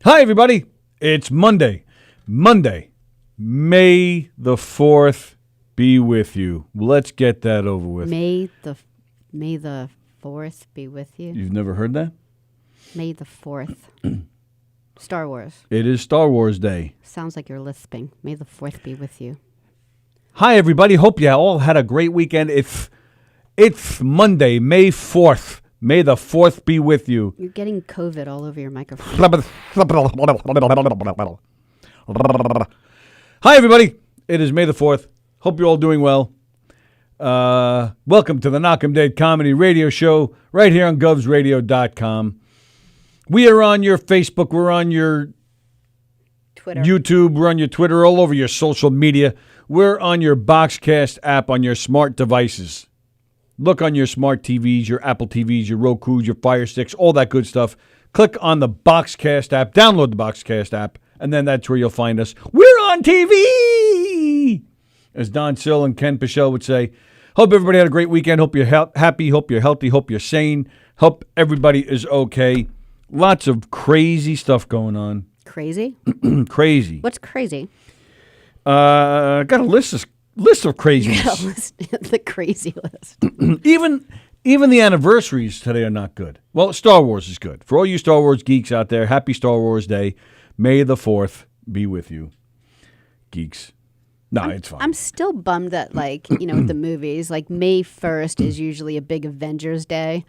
Hi, everybody. It's Monday. May the 4th be with you. Let's get that over with. May the 4th be with you. You've never heard that? May the 4th. Star Wars. It is Star Wars Day. Sounds like you're lisping. May the 4th be with you. Hi, everybody. Hope you all had a great weekend. It's Monday, May 4th. May the 4th be with you. You're getting COVID all over your microphone. Hi, everybody. It is May the 4th. Hope you're all doing well. Welcome to the Knockem Dead Comedy Radio Show right here on govsradio.com. We are on your Facebook. We're on your Twitter. YouTube. We're on your Twitter, all over your social media. We're on your Boxcast app on your smart devices. Look on your smart TVs, your Apple TVs, your Rokus, your Fire Sticks, all that good stuff. Click on the Boxcast app. Download the Boxcast app, and then that's where you'll find us. We're on TV! As Don Sill and Ken Pichelle would say. Hope everybody had a great weekend. Hope you're happy. Hope you're healthy. Hope you're sane. Hope everybody is okay. Lots of crazy stuff going on. Crazy? Crazy. What's crazy? Got a list of craziness. The crazy list. Even the anniversaries today are not good. Well, Star Wars is good. For all you Star Wars geeks out there, happy Star Wars Day. May the 4th be with you, geeks. No, it's fine. I'm still bummed that, with the movies, May 1st is usually a big Avengers Day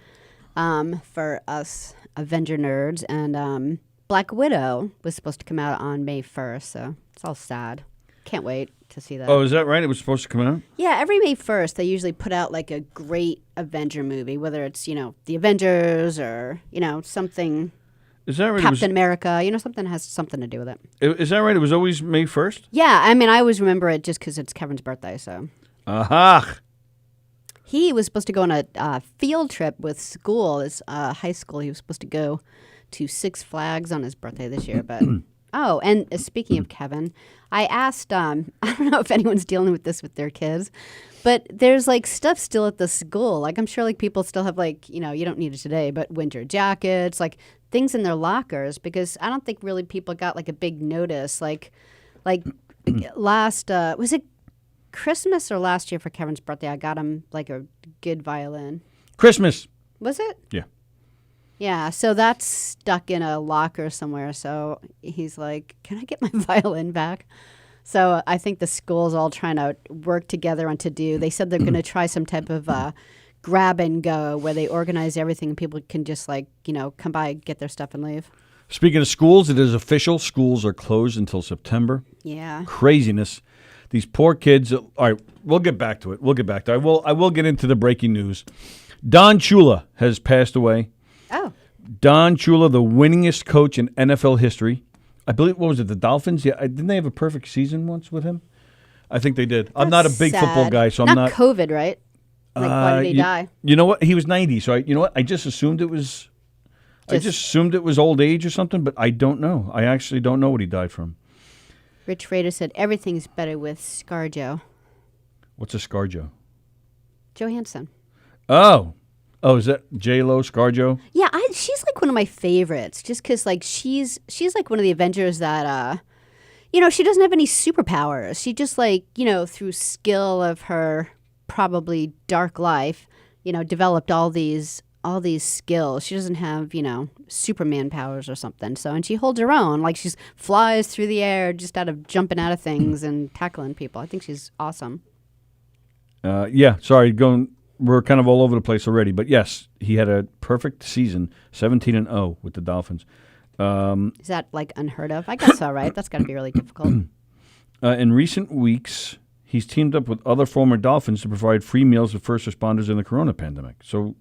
for us Avenger nerds. And Black Widow was supposed to come out on May 1st, so it's all sad. Can't wait to see that. Oh, is that right? It was supposed to come out? Yeah, every May 1st, they usually put out a great Avenger movie, whether it's, the Avengers or, something. Is that right? Captain America, something has something to do with it. Is that right? It was always May 1st? Yeah, I always remember it just because it's Kevin's birthday, so. Aha! He was supposed to go on a field trip with school, his high school. He was supposed to go to Six Flags on his birthday this year, but... Oh, and speaking of Kevin, I asked, I don't know if anyone's dealing with this with their kids, but there's stuff still at the school. I'm sure people still have you don't need it today, but winter jackets, things in their lockers, because I don't think really people got a big notice. Last, was it Christmas or last year for Kevin's birthday? I got him a good violin. Christmas. Was it? Yeah. Yeah, so that's stuck in a locker somewhere. So he's like, can I get my violin back? So I think the school's all trying to work together on to-do. They said they're going to try some type of grab and go where they organize everything and people can just come by, get their stuff and leave. Speaking of schools, it is official. Schools are closed until September. Yeah. Craziness. These poor kids. All right, we'll get back to it. I will get into the breaking news. Don Shula has passed away. Oh. Don Shula, the winningest coach in NFL history. I believe, what was it, the Dolphins? Yeah, didn't they have a perfect season once with him? I think they did. I'm not a big football guy, so I'm not. COVID, right? Why did he die? You know what? He was 90, so you know what? I just assumed it was. I just assumed it was old age or something, but I don't know. I actually don't know what he died from. Rich Rader said everything's better with ScarJo. What's a ScarJo? Johansson. Oh, is that J-Lo, ScarJo? Yeah, she's one of my favorites, just because she's one of the Avengers that, she doesn't have any superpowers. She just through skill of her probably dark life, developed all these skills. She doesn't have, Superman powers or something. So, and she holds her own. She flies through the air just out of jumping out of things and tackling people. I think she's awesome. Yeah, sorry, we're kind of all over the place already. But yes, he had a perfect season, 17-0 with the Dolphins. Is that unheard of? I guess so, right? That's got to be really difficult. In recent weeks, he's teamed up with other former Dolphins to provide free meals to first responders in the corona pandemic. So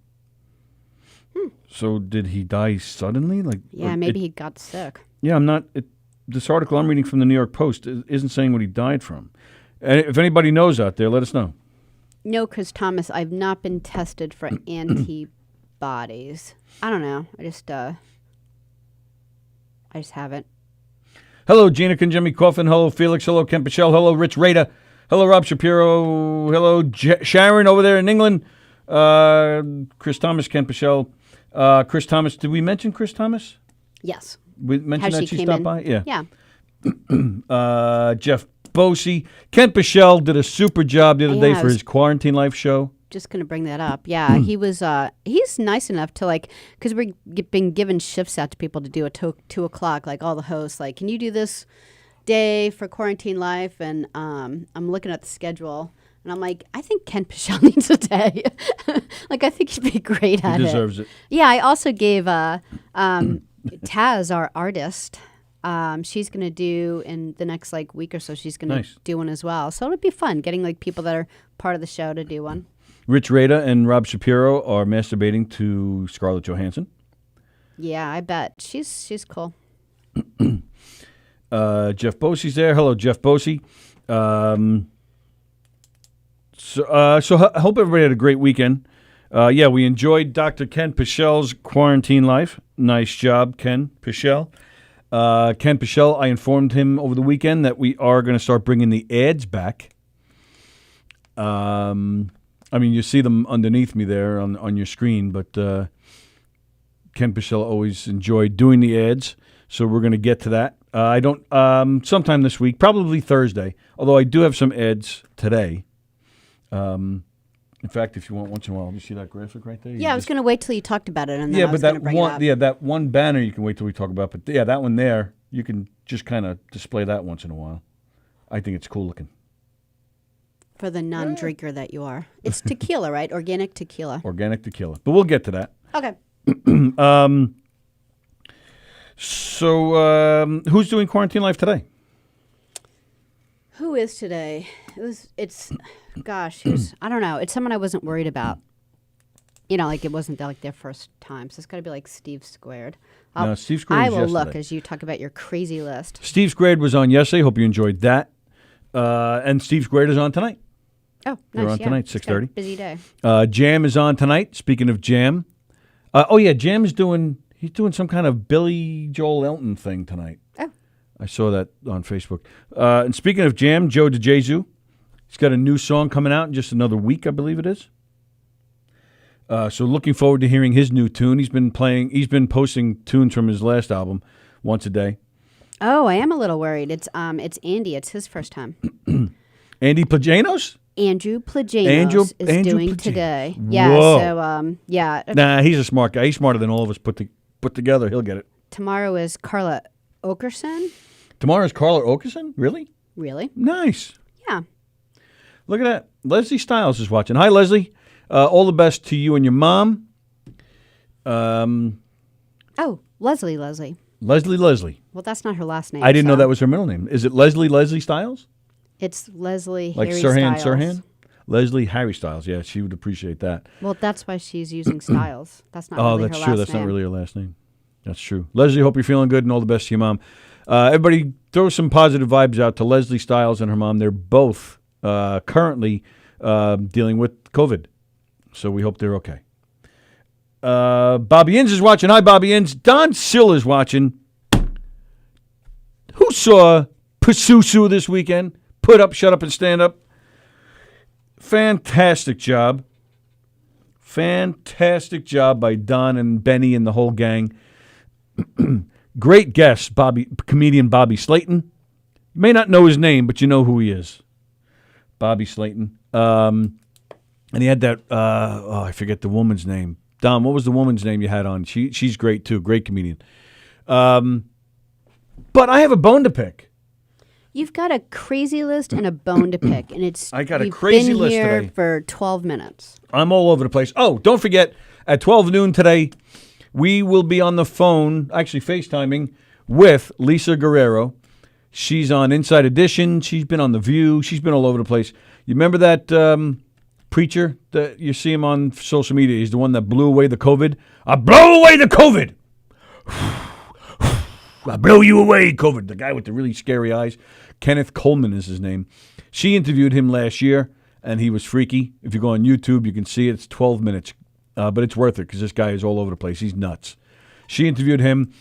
did he die suddenly? Yeah, maybe he got sick. Yeah, this article I'm reading from the New York Post isn't saying what he died from. And if anybody knows out there, let us know. No, Chris Thomas, I've not been tested for antibodies. I don't know. I just haven't. Hello, Gina Conjemi Coffin. Hello, Felix. Hello, Ken Pichelle. Hello, Rich Rader. Hello, Rob Shapiro. Hello, Sharon over there in England. Chris Thomas, Ken Pichelle. Chris Thomas. Did we mention Chris Thomas? Yes. We mentioned How that she she came stopped in. by? Yeah. Yeah. Jeff Bosey. Kent Pichelle did a super job the other day Yeah, I for was- his Quarantine Life show. Just gonna bring that up. Yeah, he was. He's nice enough to because we're been given shifts out to people to do at 2 o'clock. Like all the hosts, like, can you do this day for Quarantine Life? And I'm looking at the schedule, and I'm like, I think Ken Pichelle needs a day. Like, I think he'd be great at it. He deserves it. Yeah, I also gave Taz, our artist. She's gonna do in the next week or so. She's gonna do one as well. So it'll be fun getting people that are part of the show to do one. Rich Rada and Rob Shapiro are masturbating to Scarlett Johansson. Yeah, I bet she's cool. Jeff Bosey's there. Hello, Jeff Bosey. So I hope everybody had a great weekend. Yeah, we enjoyed Dr. Ken Pichelle's Quarantine Life. Nice job, Ken Pichelle. Ken Pichelle, I informed him over the weekend that we are going to start bringing the ads back. I mean, you see them underneath me there on your screen, but Ken Pichelle always enjoyed doing the ads, so we're going to get to that. I don't sometime this week, probably Thursday, although I do have some ads today. In fact, if you want once in a while, you see that graphic right there? Yeah, I was going to wait till you talked about it, and then I was but going to bring it up. that one banner you can wait till we talk about. But yeah, that one there, you can just kind of display that once in a while. I think it's cool looking. For the non-drinker that you are. It's tequila, right? Organic tequila. Organic tequila. But we'll get to that. Okay. So who's doing Quarantine Life today? Who is today? Gosh, I don't know. It's someone I wasn't worried about. It wasn't their first time. So it's got to be Steve Squared. No, Steve Squared I was will yesterday. look as you talk about your crazy list. Steve Squared was on yesterday. Hope you enjoyed that. And Steve Squared is on tonight. Oh, nice. They're on tonight, 6:30. Busy day. Jam is on tonight. Speaking of Jam. Jam is doing some kind of Billy Joel Elton thing tonight. Oh. I saw that on Facebook. And speaking of Jam, Joe DeJesu, he's got a new song coming out in just another week, I believe it is. So looking forward to hearing his new tune. He's been posting tunes from his last album once a day. Oh, I am a little worried. It's Andy. It's his first time. Andy Plajanos? Andrew Plajanos is doing today. Yeah. Whoa. So yeah. Nah, he's a smart guy. He's smarter than all of us put together. He'll get it. Tomorrow is Carla Okerson. Tomorrow's Carla Okerson? Really? Really? Nice. Yeah. Look at that. Leslie Stiles is watching. Hi, Leslie. All the best to you and your mom. Oh, Leslie. Leslie. Well, that's not her last name. I didn't know that was her middle name. Is it Leslie Stiles? It's Leslie Like Harry Sirhan Styles. Sirhan? Leslie Harry Styles. Yeah, she would appreciate that. Well, that's why she's using Styles. That's not Oh, really that's her true. last That's name. not really her last name. That's true. Leslie, hope you're feeling good and all the best to your mom. Everybody throw some positive vibes out to Leslie Stiles and her mom. They're both currently dealing with COVID. So we hope they're okay. Bobby Inns is watching. Hi, Bobby Inns. Don Sill is watching. Who saw Pasusu this weekend? Put up, shut up, and stand up. Fantastic job. Fantastic job by Don and Benny and the whole gang. Great guest, comedian Bobby Slayton. You may not know his name, but you know who he is. Bobby Slayton. And he had that, I forget the woman's name. Dom, what was the woman's name you had on? She's great, too. Great comedian. But I have a bone to pick. You've got a crazy list and a bone to pick, and I got a crazy list been here today. for 12 minutes. I'm all over the place. Oh, don't forget, at 12 noon today, we will be on the phone, actually FaceTiming, with Lisa Guerrero. She's on Inside Edition. She's been on The View. She's been all over the place. You remember that preacher that you see him on social media? He's the one that blew away the COVID. I blow away the COVID. I blow you away, COVID. The guy with the really scary eyes. Kenneth Coleman is his name. She interviewed him last year, and he was freaky. If you go on YouTube, you can see it. It's 12 minutes. But it's worth it because this guy is all over the place. He's nuts. She interviewed him.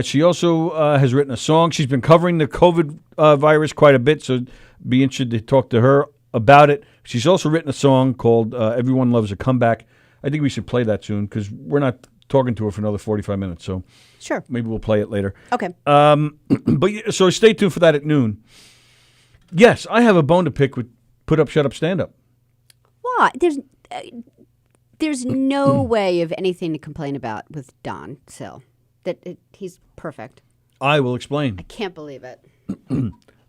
She also has written a song. She's been covering the COVID virus quite a bit, so be interested to talk to her about it. She's also written a song called Everyone Loves a Comeback. I think we should play that soon because we're not talking to her for another 45 minutes, so Sure. maybe we'll play it later. Okay. So stay tuned for that at noon. Yes, I have a bone to pick with Put Up, Shut Up, Stand Up. Why? There's no way of anything to complain about with Don Sill. He's perfect. I will explain. I can't believe it.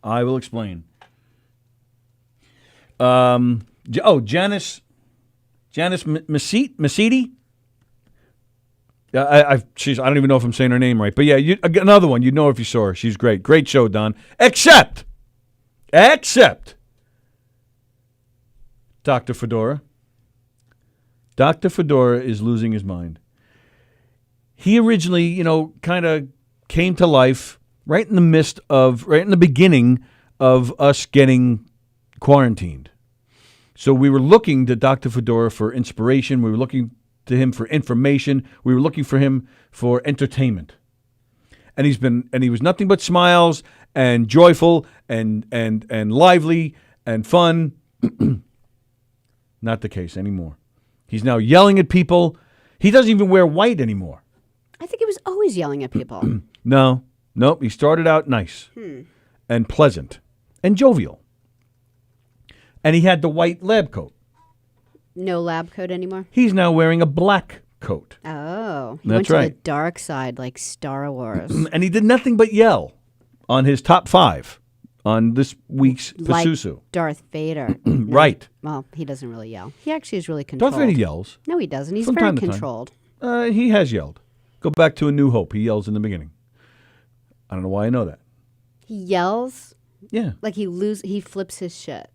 I will explain. Janice Masidi? Yeah, I don't even know if I'm saying her name right. But yeah, another one. You'd know if you saw her. She's great. Great show, Don. Except Dr. Fedora. Dr. Fedora is losing his mind. He originally, kind of came to life right in the beginning of us getting quarantined. So we were looking to Dr. Fedora for inspiration. We were looking to him for information. We were looking for him for entertainment. And he was nothing but smiles and joyful and lively and fun. Not the case anymore. He's now yelling at people. He doesn't even wear white anymore. I think he was always yelling at people. Nope. He started out nice and pleasant and jovial. And he had the white lab coat. No lab coat anymore? He's now wearing a black coat. Oh. He That's went to right. the dark side like Star Wars. And he did nothing but yell on his top 5 on this week's Like Fasusu. Darth Vader. No, Right. Well, he doesn't really yell. He actually is really controlled. Darth Vader yells. No, he doesn't. He's From very time to time. controlled. He has yelled. Go back to A New Hope. He yells in the beginning. I don't know why I know that. He yells Yeah. like he flips his shit.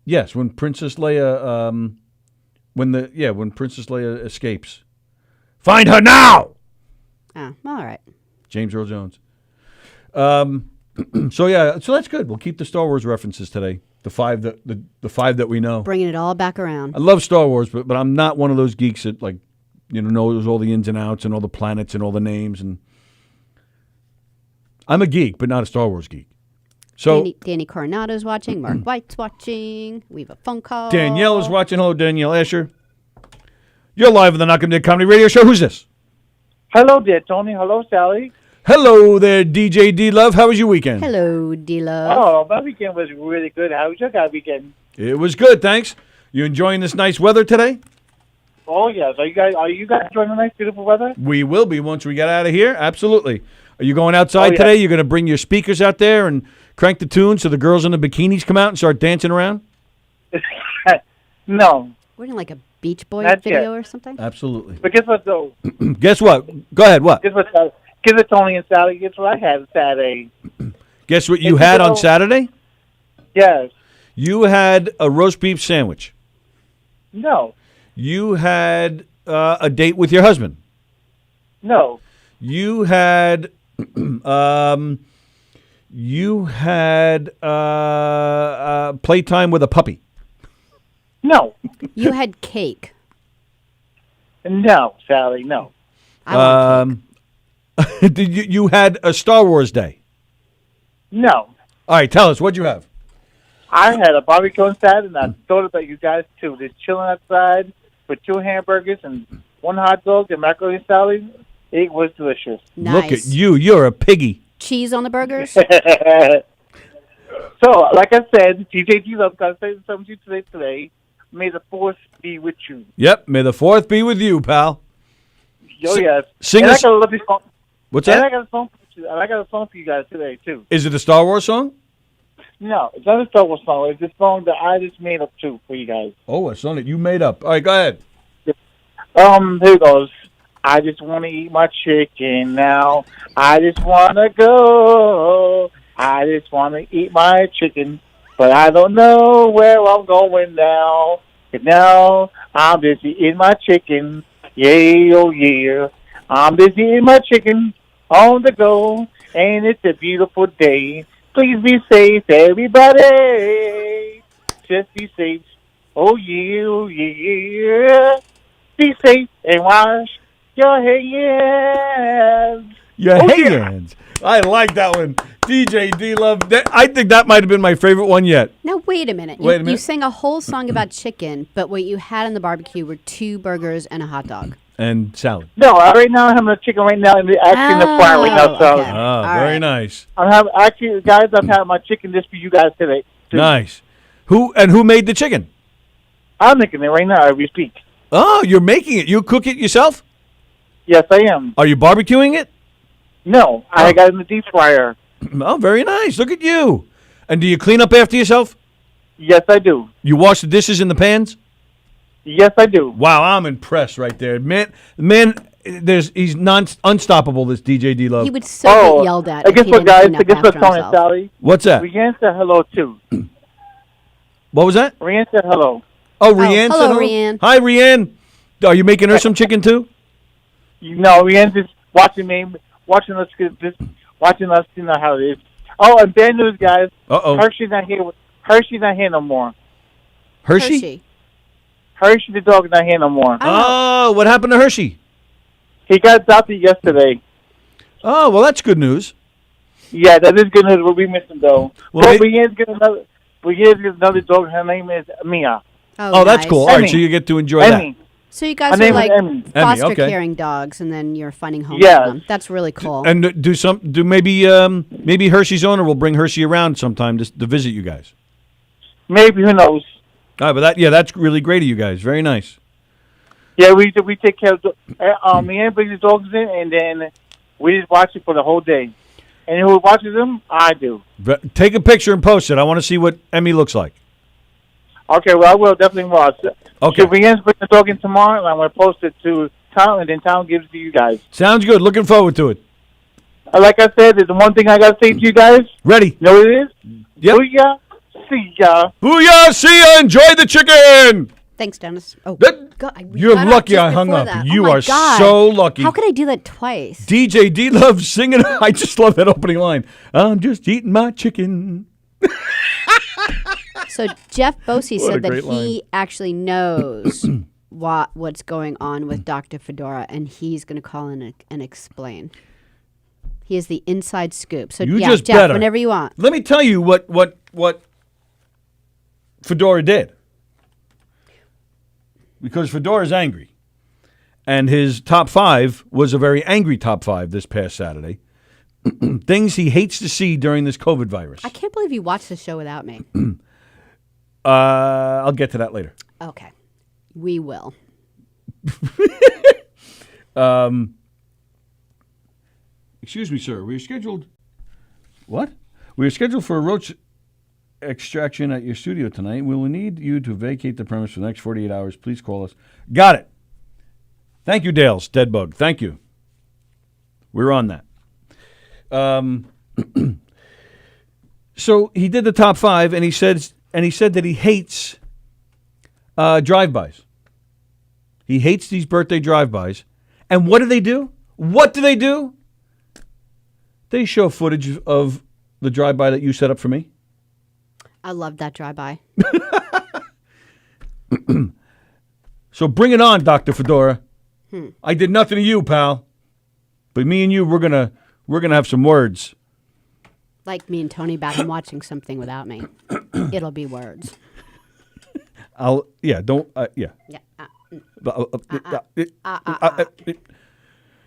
Yes, when Princess Leia, when Princess Leia escapes, find her now. Oh, all right. James Earl Jones. So that's good. We'll keep the Star Wars references today. The five that we know. Bringing it all back around. I love Star Wars, but I'm not one of those geeks that knows all the ins and outs and all the planets and all the names. And I'm a geek, but not a Star Wars geek. So Danny Coronado's watching. Mark White's watching. We have a phone call. Danielle is watching. Hello, Danielle Asher. You're live on the Knockem Comedy Radio Show. Who's this? Hello there, Tony. Hello, Sallie. Hello there, DJ D Love. How was your weekend? Hello, D-Love. Oh, my weekend was really good. How was your guys' weekend? It was good, thanks. You enjoying this nice weather today? Oh yes. Are you guys enjoying the nice, beautiful weather? We will be once we get out of here. Absolutely. Are you going outside today? You're going to bring your speakers out there and crank the tune so the girls in the bikinis come out and start dancing around? No. We're in like a Beach Boys Not video yet. or something? But guess what, though? Guess what? Go ahead, what? Guess what, Tony and Sallie? Guess what I had Saturday? Guess what you had on Saturday? Yes. You had a roast beef sandwich. No. You had a date with your husband. No. You had playtime with a puppy. No. You had cake. No, Sallie, no. I want cake. Did you had a Star Wars day? No. All right, tell us, what'd you have? I had a barbecue inside, and I thought about you guys, too. Just chilling outside with 2 hamburgers and 1 hot dog and macaroni and salad. It was delicious. Nice. Look at you. You're a piggy. Cheese on the burgers? So, like I said, DJ G Love, got to say something to you today. May the force be with you. Yep, may the 4th be with you, pal. Oh, yes. Sing and us. I got a lovely song. What's And that? I got a song for you guys today, too. Is it a Star Wars song? No, it's not a Star Wars song. It's a song that I just made up, too, for you guys. Oh, a song that you made up. All right, go ahead. Here it goes. I just want to eat my chicken now. I just want to go. I just want to eat my chicken. But I don't know where I'm going now. And now I'm busy eating my chicken. Yeah, oh yeah. I'm busy eating my chicken on the go. And it's a beautiful day. Please be safe, everybody. Just be safe. Oh yeah, oh yeah. Be safe and wash your hands. Your Oh, yeah. hands. I like that one. DJ D-Love. I think that might have been my favorite one yet. Now, wait a minute. Wait a minute. You sang a whole song about chicken, but what you had in the barbecue were 2 burgers and a hot dog. And salad. No, right now I'm having a chicken right now in the fryer right now. So okay. Ah, All very right. nice. I'm having guys. I'm having my chicken just for you guys today. Nice. Who made the chicken? I'm making it right now as we speak. Oh, you're making it. You cook it yourself? Yes, I am. Are you barbecuing it? No, I got it in the deep fryer. Oh, very nice. Look at you. And do you clean up after yourself? Yes, I do. You wash the dishes in the pans? Yes, I do. Wow, I'm impressed right there. Man, he's unstoppable, this DJ D-Love. He would so get yelled at. I if guess he what, didn't guys? clean up I guess what, after Tony and himself. Sallie? What's that? Rianne said hello, too. What was that? Rianne said hello. Oh, Rianne hello, said hello? Rianne. Hi, Rianne. Are you making her some chicken, too? No, Rianne's just watching me, watching us, you know how it is. Oh, and bad news, guys. Uh-oh. Hershey's not here. Hershey's not here no more. Hershey? Hershey, the dog, is not here no more. Oh, what happened to Hershey? He got adopted yesterday. Oh, well, that's good news. Yeah, that is good news. But we miss him though. Well, But we is getting another dog. Her name is Mia. Oh, that's nice. cool. All right, Emmy. so you get to enjoy Emmy. So you guys Her are name is like Emmy. foster okay. caring dogs, and then you're finding homes Yes. for them. That's really cool. that. And maybe Hershey's owner will bring Hershey around sometime to visit you guys. Maybe, who knows? All right, but that's really great of you guys. Very nice. Yeah, we take care of me and brings the dogs in, and then we just watch it for the whole day. And who watches them? I do. Take a picture and post it. I want to see what Emmy looks like. Okay, well, I will definitely watch. Okay. So Rianne's bring the dog in tomorrow, and I'm going to post it to Tom, and then Tom gives it to you guys. Sounds good. Looking forward to it. Like I said, there's one thing I got to say to you guys. Ready? You know what it is? Yep. Booyah, see ya. Booyah! See ya! Enjoy the chicken! Thanks, Dennis. Oh, That- God, we You're got lucky just I hung before up. that. You Oh my are God. so lucky. How could I do that twice? DJ D-Love singing. I just love that opening line. I'm just eating my chicken. So Jeff Bosey What a said that great he actually knows what's going on with Dr. Fedora, and he's going to call in and explain. He is the inside scoop. So You yeah, just Jeff, better. whenever you want. Let me tell you what Fedora did. Because Fedora's angry. And his top 5 was a very angry top 5 this past Saturday. Things he hates to see during this COVID virus. I can't believe you watched the show without me. I'll get to that later. Okay, we will. Excuse me, sir. We are scheduled. What? We are scheduled for a roach extraction at your studio tonight. We will need you to vacate the premise for the next 48 hours. Please call us. Got it. Thank you, Dale's Dead Bug. Thank you. We're on that. So he did the top 5, and he said that he hates drive-bys. He hates these birthday drive-bys. And what do? What do they do? They show footage of the drive-by that you set up for me. I love that drive-by. So bring it on, Dr. Fedora. I did nothing to you, pal. But me and you, we're gonna have some words. Like me and Tony back and watching something without me. It'll be words. Yeah. Yeah.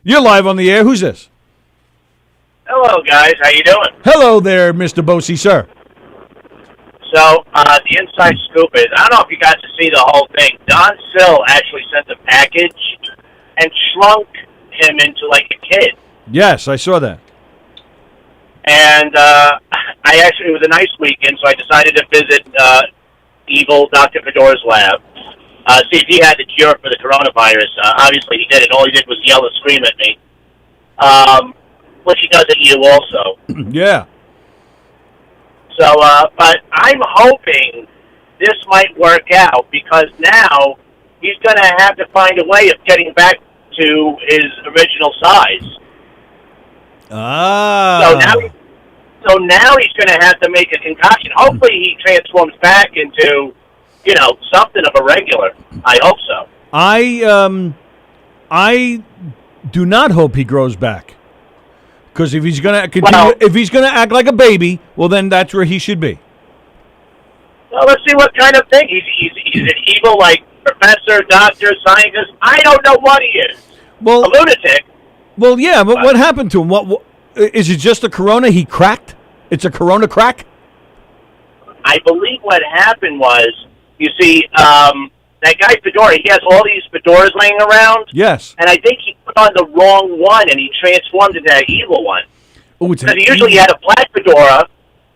You're live on the air. Who's this? Hello, guys. How you doing? Hello there, Mr. Bosey, sir. So, the inside scoop is, I don't know if you got to see the whole thing. Don Sill actually sent a package and shrunk him into like a kid. Yes, I saw that. And it was a nice weekend, so I decided to visit evil Dr. Fedora's lab, see if he had the cure for the coronavirus. Obviously, he didn't. All he did was yell and scream at me, which he does at you also. Yeah. So, but I'm hoping this might work out because now he's going to have to find a way of getting back to his original size. Ah. So now he's going to have to make a concoction. Hopefully he transforms back into, something of a regular. I hope so. I do not hope he grows back. Because if he's gonna continue, if he's gonna act like a baby, well, then that's where he should be. Well, let's see what kind of thing. He's an evil, like, professor, doctor, scientist. I don't know what he is. Well, a lunatic. Well, yeah, but what happened to him? What is it? Just a corona? He cracked? It's a corona crack? I believe what happened was, you see, that guy Fedora, he has all these fedoras laying around. Yes. And I think he put on the wrong one, and he transformed into that evil one. Oh, it's because he usually had a black fedora,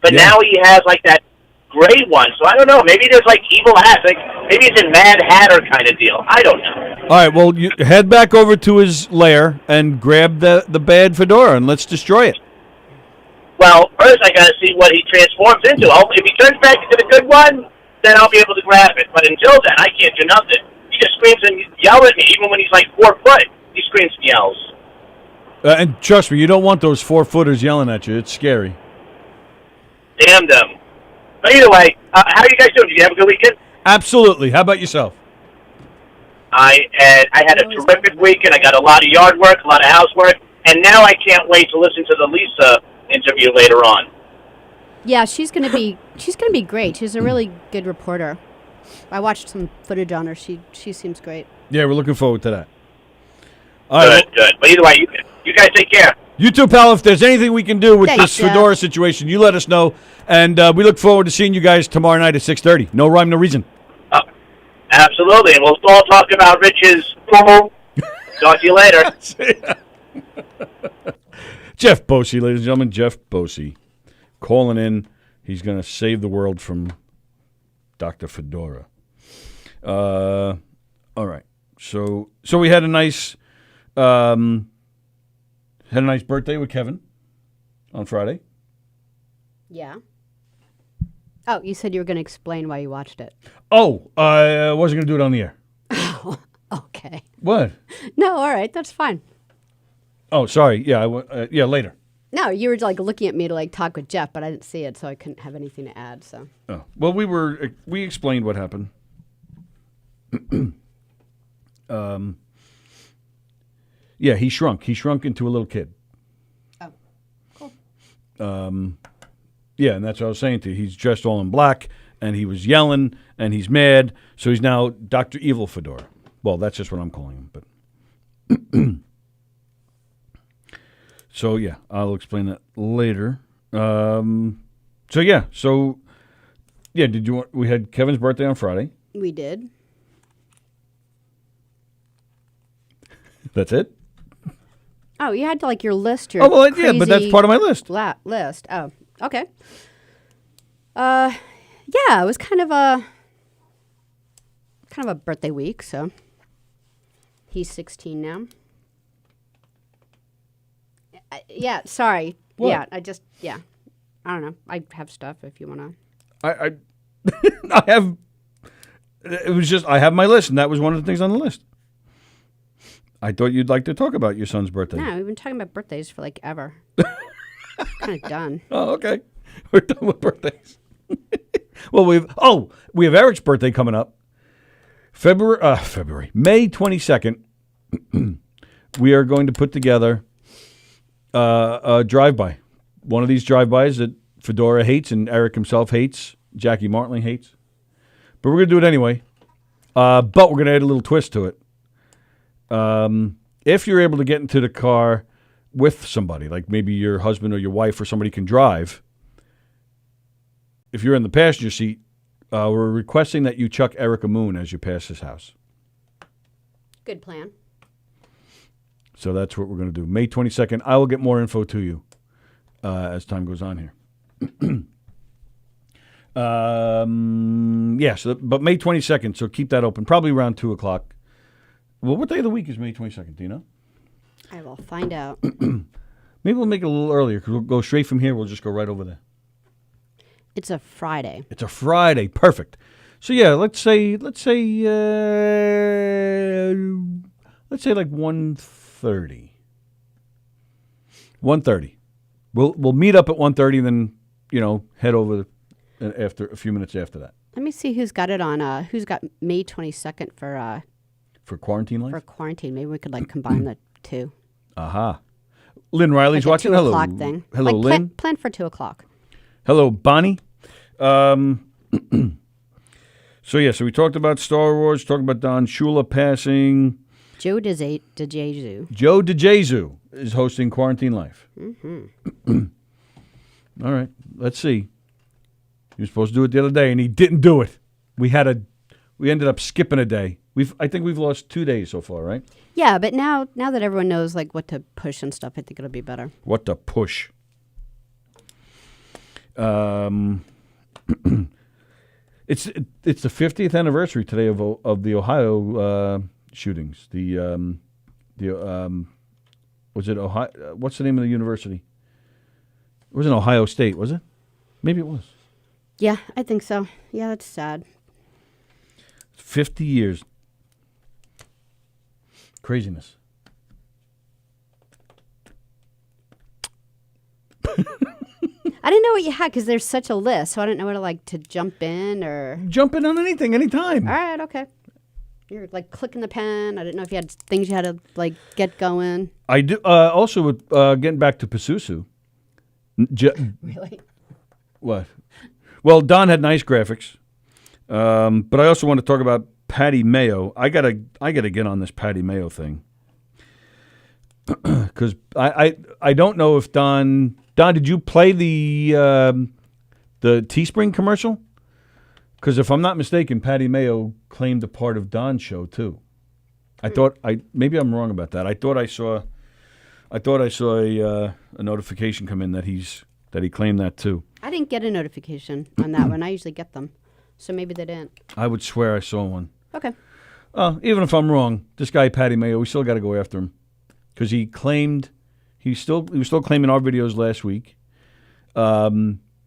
but now he has, like, that gray one. So I don't know. Maybe there's, like, evil hats. Like, maybe it's a Mad Hatter kind of deal. I don't know. All right, well, you head back over to his lair and grab the bad fedora, and let's destroy it. Well, first I got to see what he transforms into. If he turns back into the good one, then I'll be able to grab it. But until then, I can't do nothing. He just screams and yells at me, even when he's like 4 foot. He screams and yells. And trust me, you don't want those 4-footers yelling at you. It's scary. Damn them. But either way, how are you guys doing? Did you have a good weekend? Absolutely. How about yourself? I had a terrific weekend. I got a lot of yard work, a lot of housework, and now I can't wait to listen to the Lisa interview later on. Yeah, she's gonna be great. She's a really good reporter. I watched some footage on her. She seems great. Yeah, we're looking forward to that. All right, good. But either way, you guys take care. You too, pal. If there's anything we can do with this fedora situation, you let us know. And we look forward to seeing you guys tomorrow night at 6:30. No rhyme, no reason. Absolutely. And we'll all talk about Rich's promo. Talk to you later. Jeff Bosey, ladies and gentlemen. Jeff Bosey calling in. He's going to save the world from Dr. Fedora. All right. So we had a nice birthday with Kevin on Friday. Yeah. Oh, you said you were going to explain why you watched it. Oh, I wasn't going to do it on the air. Oh, okay. What? No, all right, that's fine. Oh, sorry. Yeah, yeah, later. No, you were like looking at me to like talk with Jeff, but I didn't see it, so I couldn't have anything to add. So. Oh, well, we explained what happened. Yeah, he shrunk. He shrunk into a little kid. Oh, cool. Yeah, and that's what I was saying to you. He's dressed all in black, and he was yelling, and he's mad, so he's now Dr. Evil Fedora. Well, that's just what I'm calling him, but... So, yeah, I'll explain that later. We had Kevin's birthday on Friday. We did. That's it? Oh, you had to like your list. Your yeah, but that's part of my list. List. Oh, okay. Yeah, it was kind of a birthday week. So he's 16 now. Yeah, sorry. What? Yeah, I don't know. I have stuff if you want to. I have. It was just I have my list, and that was one of the things on the list. I thought you'd like to talk about your son's birthday. No, we've been talking about birthdays for like ever. Kind of done. Oh, okay. We're done with birthdays. Well, we have Eric's birthday coming up. May 22nd. We are going to put together a drive-by. One of these drive-bys that Fedora hates and Eric himself hates. Jackie Martling hates. But we're going to do it anyway. But we're going to add a little twist to it. If you're able to get into the car with somebody, like maybe your husband or your wife or somebody can drive, if you're in the passenger seat, we're requesting that you chuck Eric a moon as you pass his house. Good plan. So that's what we're going to do. May 22nd. I will get more info to you as time goes on here. But May 22nd, so keep that open. Probably around 2 o'clock. Well, what day of the week is May 22nd? Do you know? I will find out. Maybe we'll make it a little earlier because we'll go straight from here. We'll just go right over there. It's a Friday. It's a Friday. Perfect. So yeah, let's say like 1:30. 1:30. We'll meet up at 1:30 and then head over after a few minutes after that. Let me see who's got it on. Who's got May 22nd for quarantine life? For quarantine. Maybe we could like combine the two. Aha. Lynn Riley's like a watching. 2 Hello. o'clock thing. Hello, like Lynn. Plan for 2 o'clock. Hello, Bonnie. So we talked about Star Wars, talked about Don Shula passing. Joe DeJesu. Joe DeJesu is hosting Quarantine Life. Mm-hmm. All right, let's see. He was supposed to do it the other day, and he didn't do it. We ended up skipping a day. I think we've lost 2 days so far, right? Yeah, but now that everyone knows like what to push and stuff, I think it'll be better. What to push? It's the 50th anniversary today of the Ohio shootings. Was it Ohio? What's the name of the university? It wasn't Ohio State, was it? Maybe it was. Yeah, I think so. Yeah, that's sad. 50 years. Craziness. I didn't know what you had because there's such a list, so I didn't know what to jump in or. Jump in on anything, anytime. All right, okay. You're like clicking the pen. I didn't know if you had things you had to like get going. I do. Also, with getting back to Pasusu. Really? What? Well, Don had nice graphics, but I also want to talk about Patty Mayo. I gotta get on this Patty Mayo thing because I don't know if Don, did you play the Teespring commercial? Because if I'm not mistaken, Patty Mayo claimed a part of Don's show too. Maybe I'm wrong about that. I thought I saw a notification come in that he claimed that too. I didn't get a notification on that one. I usually get them, so maybe they didn't. I would swear I saw one. Okay. Even if I'm wrong, this guy Patty Mayo, we still got to go after him because he was still claiming our videos last week.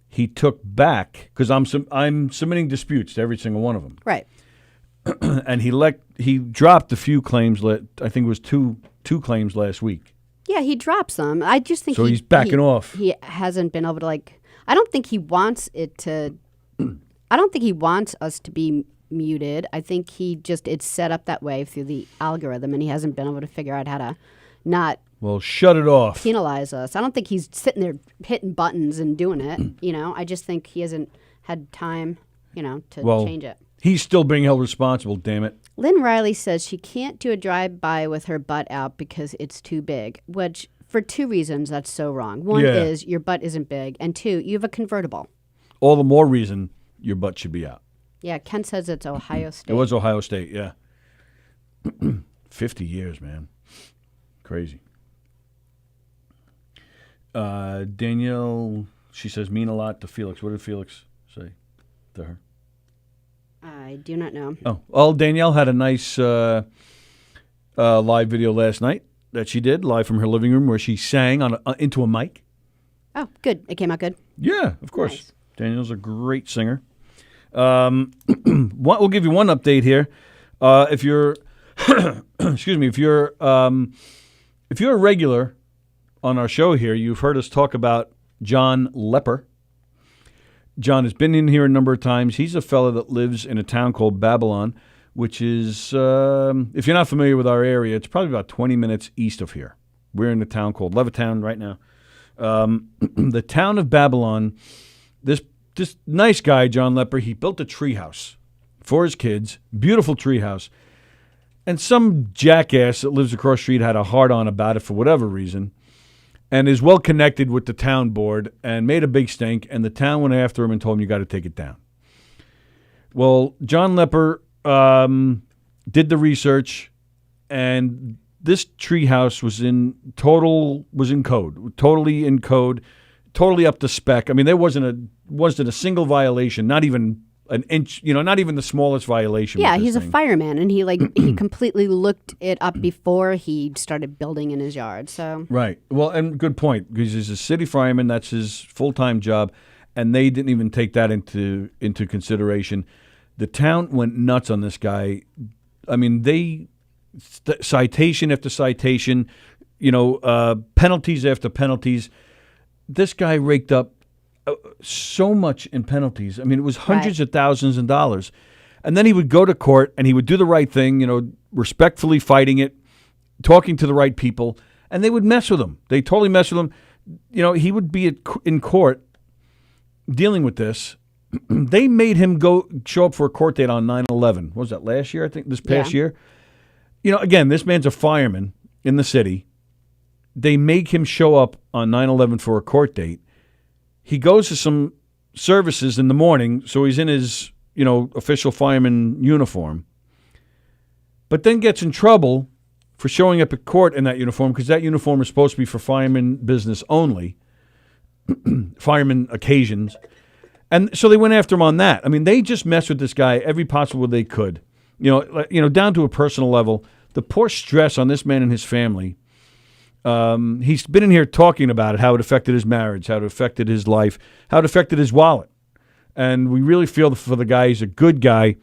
He took back because I'm submitting disputes to every single one of them. Right. And he dropped a few claims. I think it was two claims last week. Yeah, he drops them. I just think so. He's backing off. He hasn't been able to I don't think he wants it to. I don't think he wants us to be muted. I think it's set up that way through the algorithm, and he hasn't been able to figure out how to not. Well, shut it off. Penalize us. I don't think he's sitting there hitting buttons and doing it. I just think he hasn't had time, to change it. He's still being held responsible. Damn it. Lynn Riley says she can't do a drive-by with her butt out because it's too big, which for two reasons that's so wrong. One is your butt isn't big, and two, you have a convertible. All the more reason your butt should be out. Yeah, Ken says it's Ohio State. It was Ohio State, yeah. 50 years, man. Crazy. Danielle, she says, mean a lot to Felix. What did Felix say to her? I do not know. Oh, well, Danielle had a nice live video last night that she did, live from her living room, where she sang into a mic. Oh, good. It came out good? Yeah, of course. Nice. Danielle's a great singer. We'll give you one update here. If you're, excuse me, if you're a regular on our show here, you've heard us talk about John Lepper. John has been in here a number of times. He's a fellow that lives in a town called Babylon, which is, if you're not familiar with our area, it's probably about 20 minutes east of here. We're in a town called Levittown right now. The town of Babylon, this nice guy, John Lepper, he built a treehouse for his kids, beautiful treehouse. And some jackass that lives across the street had a hard-on about it for whatever reason, and is well connected with the town board and made a big stink, and the town went after him and told him, you got to take it down. Well, John Lepper did the research, and this treehouse was in code, totally in code, totally up to spec. I mean, there wasn't a single violation, not even an inch, not even the smallest violation. Yeah, he's a fireman, and he he completely looked it up before he started building in his yard. So right. Well, and good point, because he's a city fireman. That's his full-time job, and they didn't even take that into consideration. The town went nuts on this guy. I mean, citation after citation, penalties after penalties. This guy raked up so much in penalties. I mean, it was hundreds of thousands of dollars. And then he would go to court and he would do the right thing, respectfully fighting it, talking to the right people. and they would mess with him. They totally mess with him. He would be in court dealing with this. They made him show up for a court date on 9/11. What was that, last year, I think, this past year? Again, this man's a fireman in the city. They make him show up on 9/11 for a court date. He goes to some services in the morning, so he's in his, official fireman uniform, but then gets in trouble for showing up at court in that uniform because that uniform is supposed to be for fireman business only, fireman occasions. And so they went after him on that. I mean, they just messed with this guy every possible way they could, down to a personal level. The poor stress on this man and his family. He's been in here talking about it, how it affected his marriage, how it affected his life, how it affected his wallet. And we really feel for the guy. He's a good guy.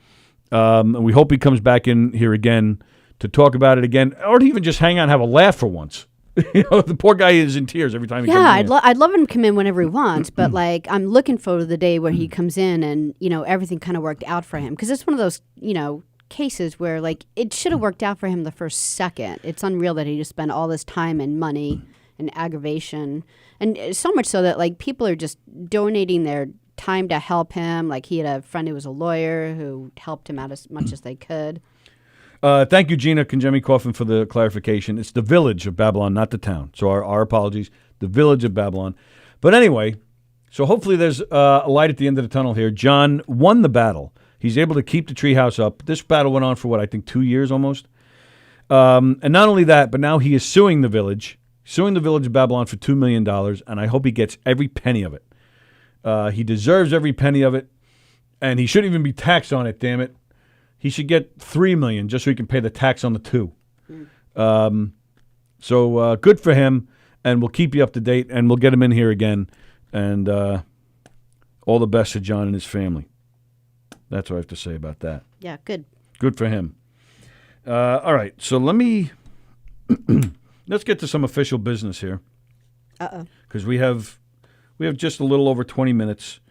And we hope he comes back in here again to talk about it again, or to even just hang out and have a laugh for once. The poor guy is in tears every time he comes in. I'd love him to come in whenever he wants, but I'm looking for the day where he comes in and, everything kind of worked out for him. Because it's one of those, cases where it should have worked out for him the first second. It's unreal that he just spent all this time and money and aggravation, and so much so that people are just donating their time to help him. He had a friend who was a lawyer who helped him out as much as they could. Thank you, Gina Conjemi-Coffin, for the clarification. It's the village of Babylon, not the town. So our apologies. The village of Babylon. But anyway, so hopefully there's a light at the end of the tunnel here. John won the battle. He's able to keep the treehouse up. This battle went on for, 2 years almost? And not only that, but now he is suing the village of Babylon for $2 million, and I hope he gets every penny of it. He deserves every penny of it, and he shouldn't even be taxed on it, damn it. He should get $3 million just so he can pay the tax on the $2 million. So good for him, and we'll keep you up to date, and we'll get him in here again. And all the best to John and his family. That's what I have to say about that. Yeah, good. Good for him. All right, so let's get to some official business here. Because we have just a little over 20 minutes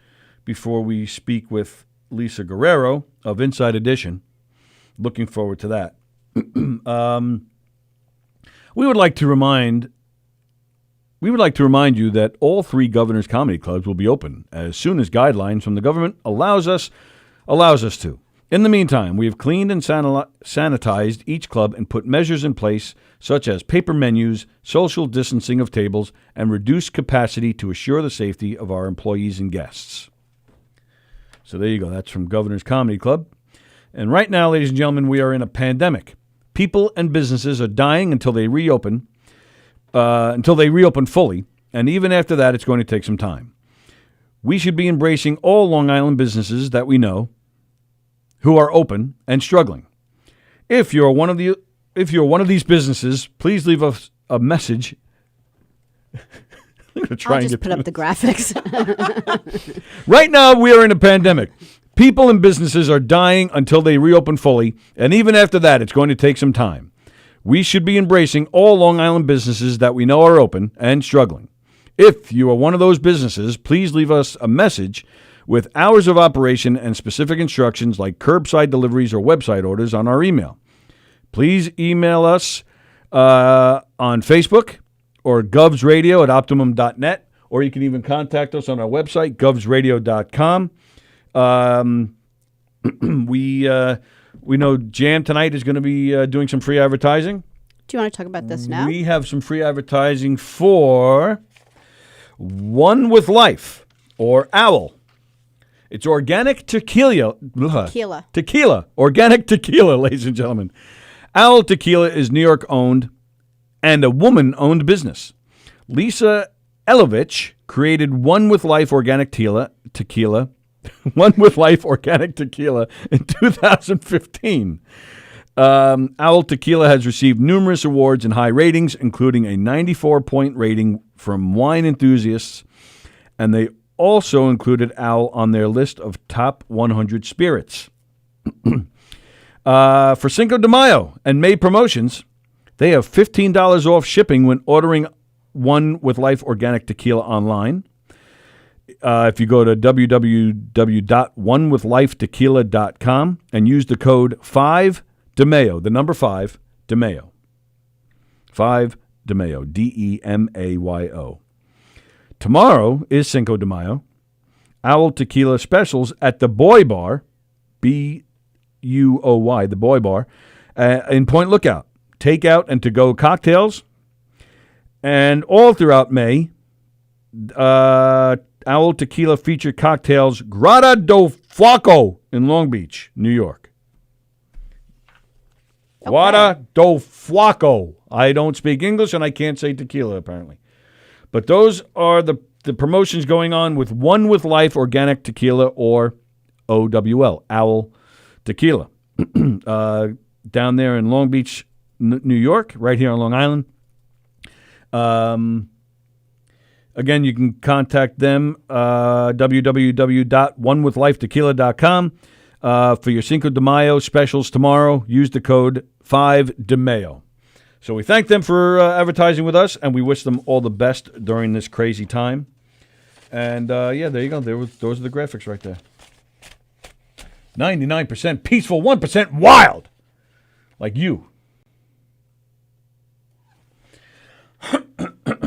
before we speak with Lisa Guerrero of Inside Edition. Looking forward to that. We would like to remind you that all 3 Governors Comedy Clubs will be open as soon as guidelines from the government allows us to. In the meantime, we have cleaned and sanitized each club and put measures in place such as paper menus, social distancing of tables, and reduced capacity to assure the safety of our employees and guests. So there you go. That's from Governor's Comedy Club. And right now, ladies and gentlemen, we are in a pandemic. People and businesses are dying until they reopen fully, and even after that, it's going to take some time. We should be embracing all Long Island businesses that we know who are open and struggling. If you're one of these businesses, please leave us a message. I'll just put up the graphics. Right now, we are in a pandemic. People and businesses are dying until they reopen fully, and even after that, it's going to take some time. We should be embracing all Long Island businesses that we know are open and struggling. If you are one of those businesses, please leave us a message with hours of operation and specific instructions like curbside deliveries or website orders on our email. Please email us on Facebook or govsradio@optimum.net, or you can even contact us on our website, govsradio.com. We know Jan tonight is going to be doing some free advertising. Do you want to talk about this now? We have some free advertising for One with Life, or OWL. It's organic tequila. Tequila. Organic tequila, ladies and gentlemen. OWL Tequila is New York owned and a woman-owned business. Lisa Elovich created One with Life Organic Tequila. One with Life Organic Tequila in 2015. OWL Tequila has received numerous awards and high ratings, including a 94-point rating from wine enthusiasts, and they also included OWL on their list of top 100 spirits. For Cinco de Mayo and May promotions, they have $15 off shipping when ordering One with Life Organic Tequila online. If you go to www.onewithlifetequila.com and use the code 5DeMayo, the number 5, DeMayo. 5 DeMayo, DEMAYO. Tomorrow is Cinco de Mayo. Owl Tequila specials at the Boy Bar, BUOY, the Boy Bar, in Point Lookout. Takeout and to-go cocktails. And all throughout May, Owl Tequila featured cocktails Grata do Flaco in Long Beach, New York. Okay. Grata do Flaco. I don't speak English and I can't say tequila apparently. But those are the promotions going on with One with Life Organic Tequila, or OWL, Owl Tequila. Down there in Long Beach, New York, right here on Long Island. Again, you can contact them, www.onewithlifetequila.com. For your Cinco de Mayo specials tomorrow, use the code 5DeMayo. So we thank them for advertising with us, and we wish them all the best during this crazy time. And, there you go. Those are the graphics right there. 99% peaceful, 1% wild. Like you.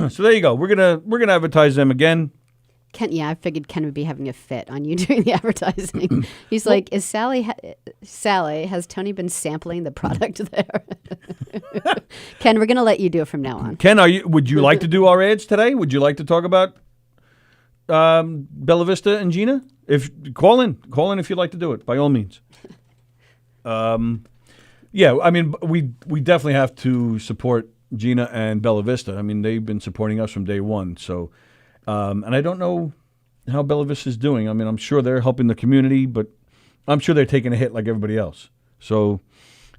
So there you go. We're gonna advertise them again. Ken, I figured Ken would be having a fit on you doing the advertising. He's like, "Is Sally? Sally, has Tony been sampling the product there?" Ken, we're gonna let you do it from now on. Ken, would you like to do our ads today? Would you like to talk about Bella Vista and Gina? Call in if you'd like to do it, by all means. Yeah, I mean, we definitely have to support Gina and Bella Vista. I mean, they've been supporting us from day one. So, and I don't know how Bella Vista is doing. I mean, I'm sure they're helping the community, but I'm sure they're taking a hit like everybody else. So,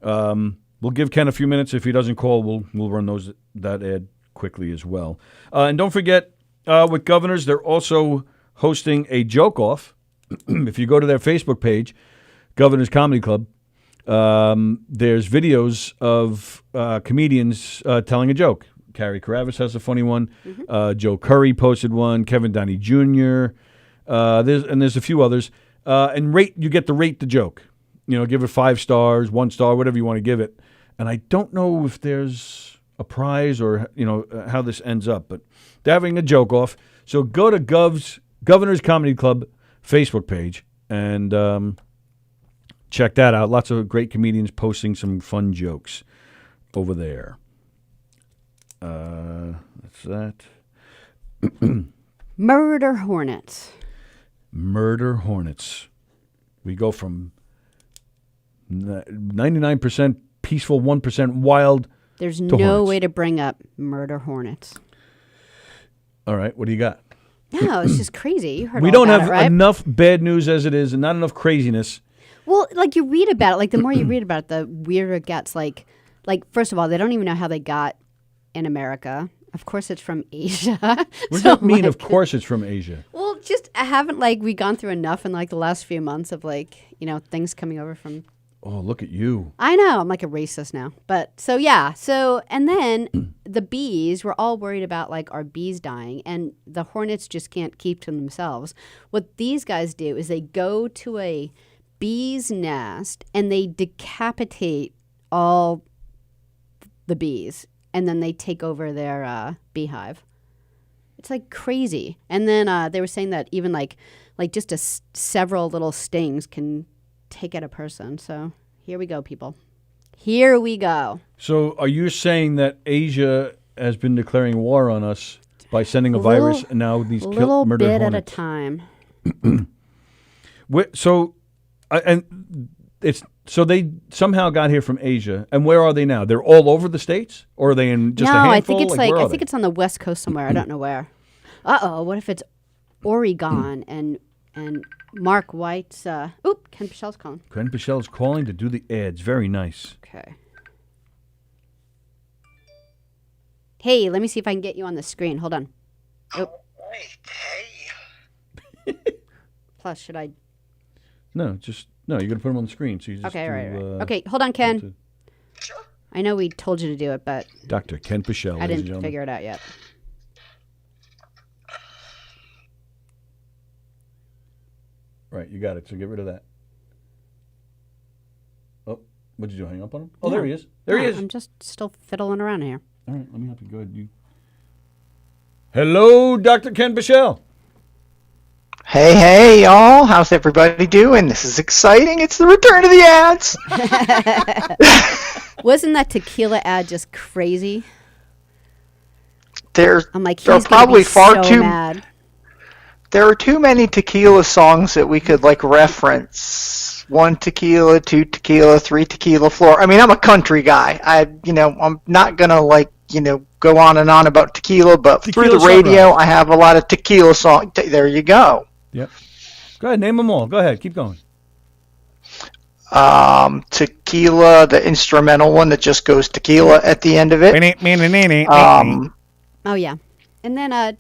we'll give Ken a few minutes. If he doesn't call, we'll run that ad quickly as well. And don't forget, with Governors, they're also hosting a joke off. If you go to their Facebook page, Governors Comedy Club, there's videos of comedians telling a joke. Carrie Karavis has a funny one. Mm-hmm. Joe Curry posted one. Kevin Downey Jr. There's a few others. And you get to rate the joke. You know, give it 5 stars, 1 star, whatever you want to give it. And I don't know if there's a prize or how this ends up, but they're having a joke off. So go to Governors Comedy Club Facebook page and check that out. Lots of great comedians posting some fun jokes over there. That's that. Murder Hornets. Murder Hornets. We go from 99% peaceful, 1% wild. There's to no Hornets. way to bring up Murder Hornets. All right, what do you got? No, it's just crazy. You heard We all don't about have it, right? enough bad news as it is, and not enough craziness. Well, like you read about it, like the more you read about it, the weirder it gets. Like first of all, they don't even know how they got in America. Of course, it's from Asia. What does that mean? Of course, it's from Asia. Well, just haven't we gone through enough in the last few months of things coming over from. Oh, look at you. I know. I'm like a racist now. But so, yeah. So, and then the bees, we're all worried about our bees dying, and the hornets just can't keep to themselves. What these guys do is they go to a bee's nest and they decapitate all the bees, and then they take over their beehive. It's crazy. And then they were saying that even just several little stings can take out a person. So here we go, people. Here we go. So are you saying that Asia has been declaring war on us by sending a virus, and now these little murder bit hornets? at a time? So they somehow got here from Asia, and where are they now? They're all over the states, or are they in just a handful? No, I think it's where I think it's on the West Coast somewhere. I don't know where. What if it's Oregon and Mark White's? Ken Pichel's calling. Ken Pichel's calling to do the ads. Very nice. Okay. Hey, let me see if I can get you on the screen. Hold on. Oh. Hey. Plus, should I? No, you're going to put them on the screen. So you just Okay, right. Okay, hold on, Ken. Sure. I know we told you to do it, but Dr. Ken Pichel, I ladies and didn't gentlemen. figure it out yet. Right, you got it. So get rid of that. Oh, what'd you do? Hang up on him? Oh, No. there he is. There he No, is. I'm just still fiddling around here. All right, let me help you. Go ahead. Hello, Dr. Ken Bichelle. Hey, y'all. How's everybody doing? This is exciting. It's the return of the ads. Wasn't that tequila ad just crazy? I'm like, there are he's gonna probably be far so too mad. there are too many tequila songs that we could like reference. 1 tequila, 2 tequila, 3 tequila, floor. I mean, I'm a country guy. I'm not gonna go on and on about tequila, but Tequila through the radio, Sunrise. I have a lot of tequila songs. There you go. Yep. Go ahead, name them all. Go ahead, keep going. Tequila, the instrumental one that just goes tequila at the end of it. Oh yeah, and then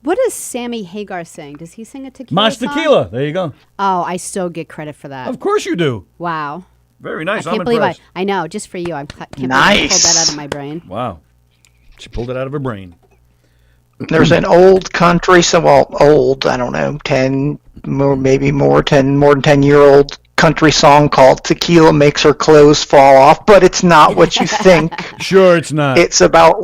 what does Sammy Hagar sing? Does he sing a tequila Mas song? Tequila. There you go. Oh, I so get credit for that. Of course you do. Wow. Very nice. I can't I'm believe impressed. I know, just for you. I can't believe I Nice. pulled that out of my brain. Wow. She pulled it out of her brain. There's an old country, old, I don't know, 10, more more than 10-year-old country song called Tequila Makes Her Clothes Fall Off, but it's not what you think. Sure, it's not. It's about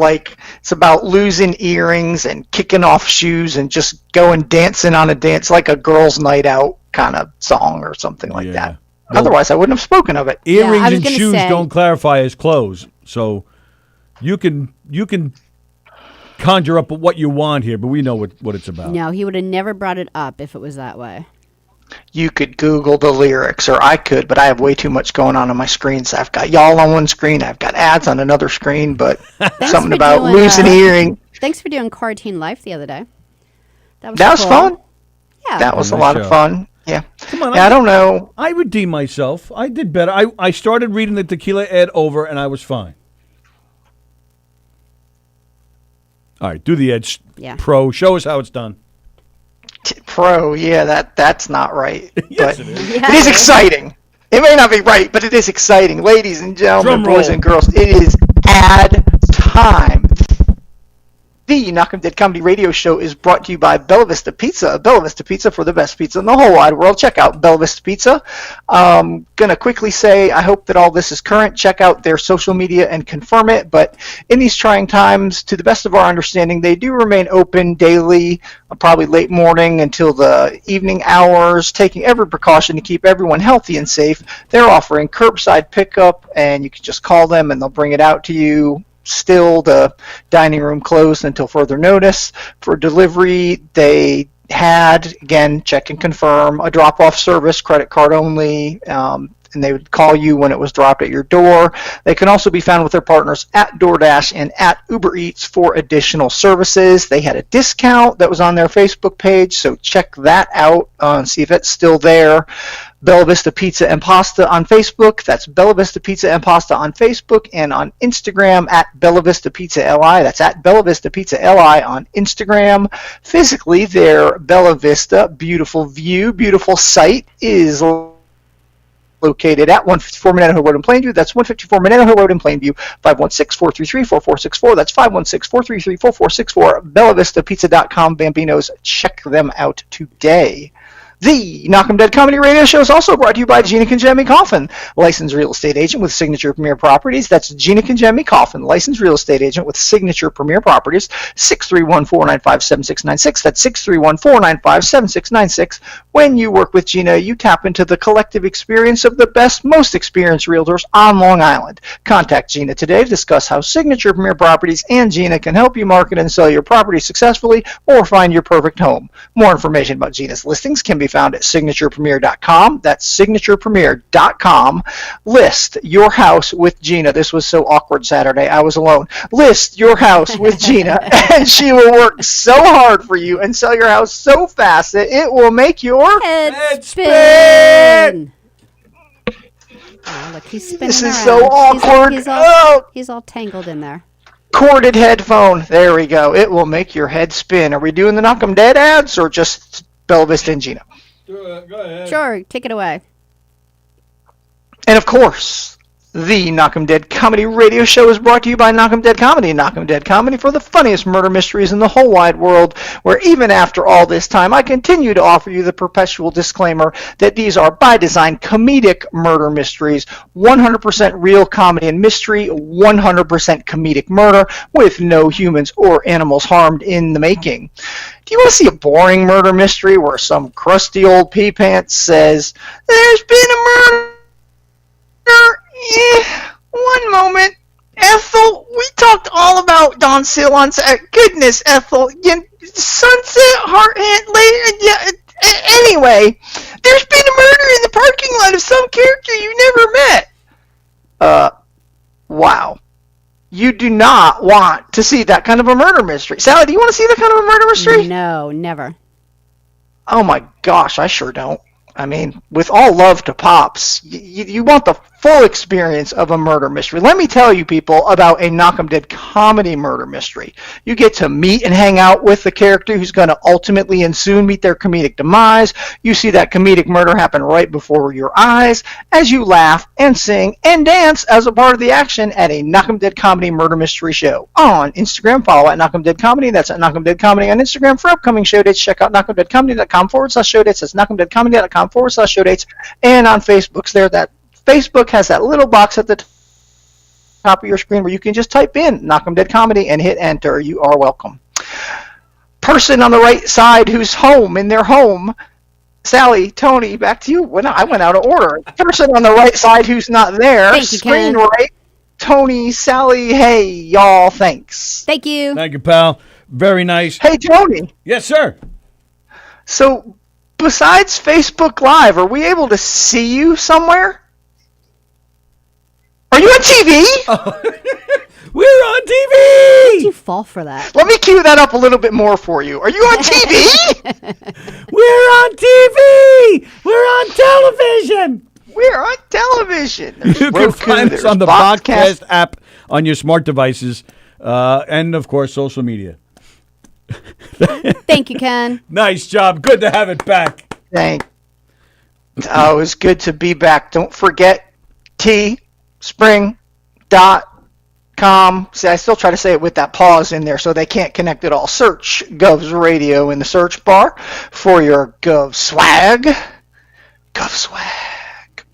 losing earrings and kicking off shoes and just going dancing on a dance like a girl's night out kind of song or something like that. Well, Otherwise, I wouldn't have spoken of it. Earrings I was and gonna shoes say- don't clarify as clothes, so you can conjure up what you want here, but we know what it's about. No, he would have never brought it up if it was that way. You could Google the lyrics, or I could, but I have way too much going on my screens. I've got y'all on one screen, I've got ads on another screen, but something for about doing, losing earring. Thanks for doing Quarantine Life the other day. That was That was cool. fun. Yeah. That was a Nice lot show. of fun. Yeah. Come on, Yeah, I don't know. I redeemed myself. I did better. I started reading the tequila ad over, and I was fine. All right, do the edge. Yeah. Pro. Show us how it's done. Pro, yeah, that's not right. Yes, But it is. Yeah, it is exciting. It may not be right, but it is exciting. Ladies and gentlemen, Drum boys roll. and girls, it is ad time. The Knockem Dead Comedy Radio Show is brought to you by Bella Vista Pizza. Bella Vista Pizza for the best pizza in the whole wide world. Check out Bella Vista Pizza. Gonna quickly say I hope that all this is current. Check out their social media and confirm it. But in these trying times, to the best of our understanding, they do remain open daily, probably late morning until the evening hours, taking every precaution to keep everyone healthy and safe. They're offering curbside pickup, and you can just call them and they'll bring it out to you. Still, the dining room closed until further notice. For delivery, they had, again, check and confirm, a drop-off service, credit card only, and they would call you when it was dropped at your door. They can also be found with their partners at DoorDash and at Uber Eats for additional services. They had a discount that was on their Facebook page, so check that out and see if it's still there. Bella Vista Pizza and Pasta on Facebook. That's Bella Vista Pizza and Pasta on Facebook, and on Instagram at Bella Vista Pizza LI. That's at Bella Vista Pizza LI on Instagram. Physically, their Bella Vista beautiful view, beautiful site is located at 154 Mananaho Road in Plainview. That's 154 Mananaho Road in Plainview. 516-433-4464. That's 516-433-4464. BellaVistaPizza.com. Bambinos, check them out today. The Knockem Dead Comedy Radio Show is also brought to you by Gina Conjemi Coffin, licensed real estate agent with Signature Premier Properties. That's Gina Conjemi Coffin, licensed real estate agent with Signature Premier Properties. 631-495-7696. That's 631-495-7696. When you work with Gina, you tap into the collective experience of the best, most experienced realtors on Long Island. Contact Gina today to discuss how Signature Premier Properties and Gina can help you market and sell your property successfully or find your perfect home. More information about Gina's listings can be found at signaturepremier.com. That's signaturepremier.com. List your house with Gina. This was so awkward Saturday. I was alone. List your house with Gina, and she will work so hard for you and sell your house so fast that it will make your Head spin! Oh, look, he's spinning This is around. so awkward. He's all tangled in there. corded headphone. There we go. It will make your head spin. Are we doing the Knockem Dead ads or just Bella Vista and Gina? Go ahead. Sure, take it away. And of course, The Knockem Dead Comedy Radio Show is brought to you by Knockem Dead Comedy. Knockem Dead Comedy for the funniest murder mysteries in the whole wide world, where even after all this time, I continue to offer you the perpetual disclaimer that these are by design comedic murder mysteries, 100% real comedy and mystery, 100% comedic murder, with no humans or animals harmed in the making. Do you want to see a boring murder mystery where some crusty old pea pants says, "There's been a murder"? One moment. Ethel, we talked all about Don Sill on goodness, Ethel. Sunset, Hearthand, anyway, there's been a murder in the parking lot of some character you never met. Wow. You do not want to see that kind of a murder mystery. Sallie, do you want to see that kind of a murder mystery? No, never. Oh my gosh, I sure don't. I mean, with all love to Pops, you want the full experience of a murder mystery. Let me tell you, people, about a Knockem Dead comedy murder mystery. You get to meet and hang out with the character who's going to ultimately and soon meet their comedic demise. You see that comedic murder happen right before your eyes as you laugh and sing and dance as a part of the action at a Knockem Dead comedy murder mystery show. On Instagram, follow at Knockem Dead Comedy. That's at Knockem Dead Comedy on Instagram. For upcoming show dates, check out knockemdeadcomedy.com/show dates. That's knockemdeadcomedy.com/show dates. And on Facebook, Facebook has that little box at the top of your screen where you can just type in Knockem Dead Comedy and hit enter. You are welcome. Person on the right side who's home, in their home, Sallie, Tony, back to you. Well, no, I went out of order. Person on the right side who's not there, Thank you, screen Ken. right, Tony, Sallie, hey, y'all, thanks. Thank you. Thank you, pal. Very nice. Hey, Tony. Yes, sir. So, besides Facebook Live, are we able to see you somewhere? Are you on TV? We're on TV. Did you fall for that? Let me cue that up a little bit more for you. Are you on TV? We're on TV. We're on television. We're on television. There's You can Roku, find us there's on the Podcast. podcast app on your smart devices, and of course, social media. Thank you, Ken. Nice job. Good to have it back. Thank. Oh, it was good to be back. Don't forget teespring.com. See, I still try to say it with that pause in there so they can't connect it all. Search Gov's Radio in the search bar for your Gov swag. Gov swag.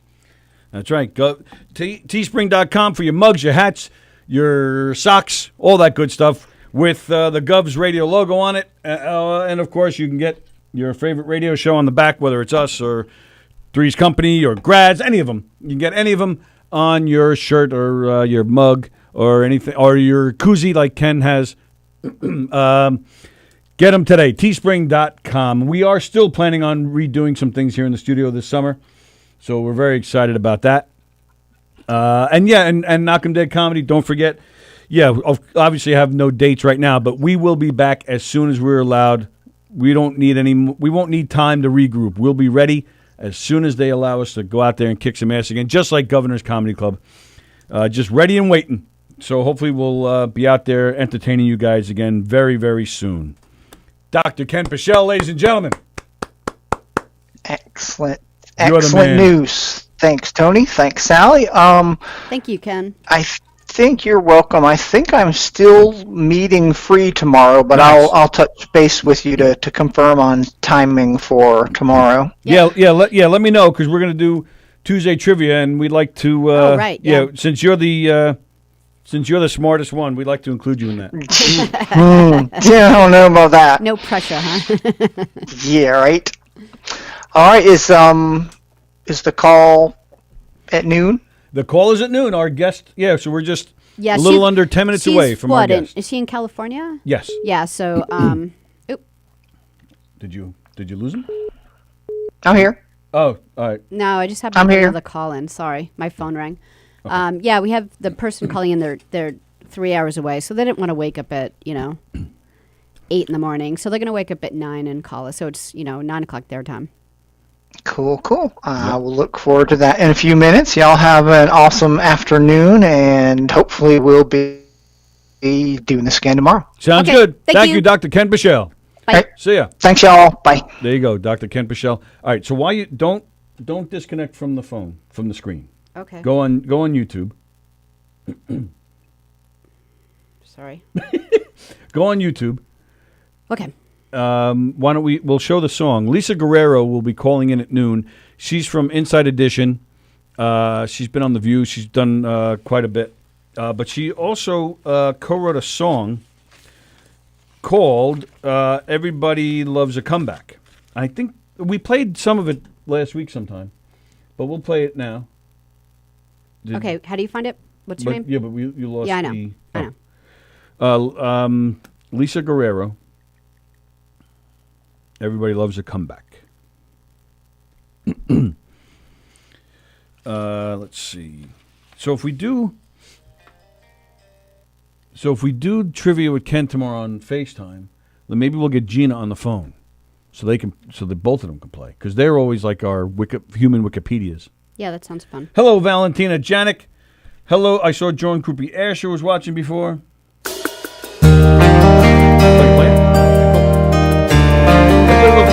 That's right. Go teespring.com for your mugs, your hats, your socks, all that good stuff with the Govs Radio logo on it. And, of course, you can get your favorite radio show on the back, whether it's us or Three's Company or Grads, any of them. You can get any of them on your shirt or your mug or anything, or your koozie like Ken has. Get them today, teespring.com. We are still planning on redoing some things here in the studio this summer, so we're very excited about that. And Knockem Dead Comedy, don't forget. Yeah, obviously I have no dates right now, but we will be back as soon as we're allowed. We won't need time to regroup. We'll be ready as soon as they allow us to go out there and kick some ass again, just like Governor's Comedy Club. Just ready and waiting. So hopefully we'll be out there entertaining you guys again very, very soon. Dr. Ken Pichelle, ladies and gentlemen. Excellent. You're the Excellent man. news. Thanks, Tony. Thanks, Sallie. Thank you, Ken. I think you're welcome. I think I'm still meeting free tomorrow, but Nice. I'll touch base with you to confirm on timing for tomorrow. Yeah. Let me know, because we're going to do Tuesday trivia, and we'd like to. Oh, right, yeah. Since you're the smartest one, we'd like to include you in that. Yeah, I don't know about that. No pressure, huh? Yeah, right. All right, is the call at noon? The call is at noon. Our guest, so we're just Yeah, a little under 10 minutes away from our guest. Is she in California? Yes. Yeah. So, oop. Did you lose him? I'm here. Oh, all right. No, I just happened I'm to here. hear the call in. Sorry, my phone rang. Yeah, we have the person calling in. They're 3 hours away, so they didn't want to wake up at 8 in the morning. So they're going to wake up at 9 and call us. So it's 9 o'clock their time. Cool. I will look forward to that in a few minutes. Y'all have an awesome afternoon, and hopefully we'll be doing this again tomorrow. Sounds Okay, good. thank you. you, Dr. Ken Pichelle. Bye. Hey, See ya. thanks, y'all. Bye. There you go, Dr. Ken Pichelle. All right, so why you don't disconnect from the phone, from the screen. Okay. Go on YouTube. Sorry. Go on YouTube. Okay. Why don't we'll show the song. Lisa Guerrero will be calling in at noon. She's from Inside Edition. She's been on The View. She's done quite a bit. But she also co-wrote a song called Everybody Loves a Comeback. I think we played some of it last week sometime, but we'll play it now. Okay, how do you find it? What's your name? Yeah, but you lost Yeah, I know. the... I know. Lisa Guerrero. Everybody Loves a Comeback. Let's see. So if we do trivia with Ken tomorrow on FaceTime, then maybe we'll get Gina on the phone, so that both of them can play, because they're always like our human Wikipedias. Yeah, that sounds fun. Hello, Valentina Janik. Hello, I saw John Krupe Asher was watching before.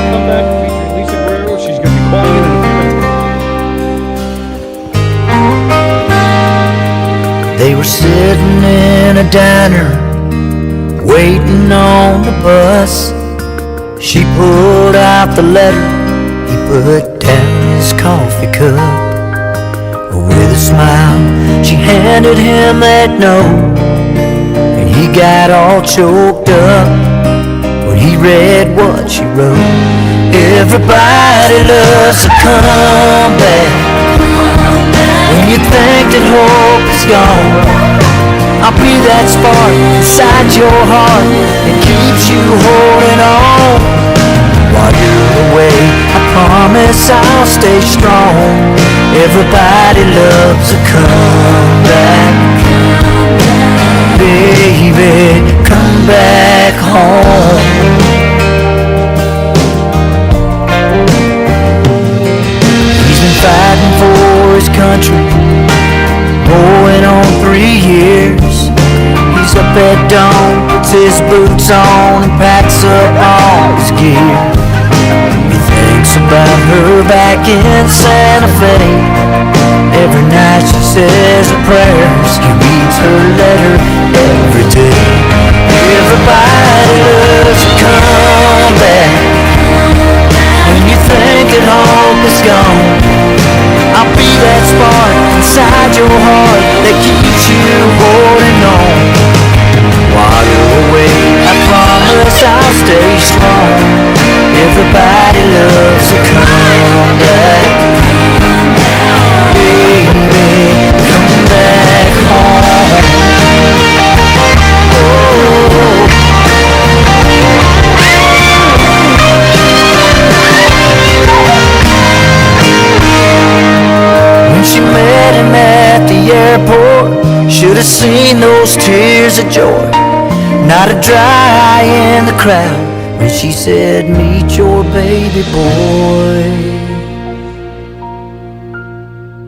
Comeback featuring Lisa Guerrero. She's going to be calling in a few minutes. They were sitting in a diner, waiting on the bus. She pulled out the letter, he put down his coffee cup. With a smile, she handed him that note, and he got all choked up when he read what she wrote. Everybody loves a comeback. When you think that hope is gone, I'll be that spark inside your heart that keeps you holding on. While you're away, I promise I'll stay strong. Everybody loves a comeback. Baby, come back home. He's been fighting for his country, going on 3 years. He's up at dawn, puts his boots on, and packs up all his gear. He thinks about her back in Santa Fe. Every night she says her prayers. He reads her letter every day. Everybody loves a comeback. When you think that hope is gone, I'll be that spark inside your heart that keeps you holding on. While you're away, I promise I'll stay strong. Everybody loves a comeback. Baby, come back home. Oh. When she met him at the airport, should have seen those tears of joy. Not a dry eye in the crowd when she said, meet your baby boy.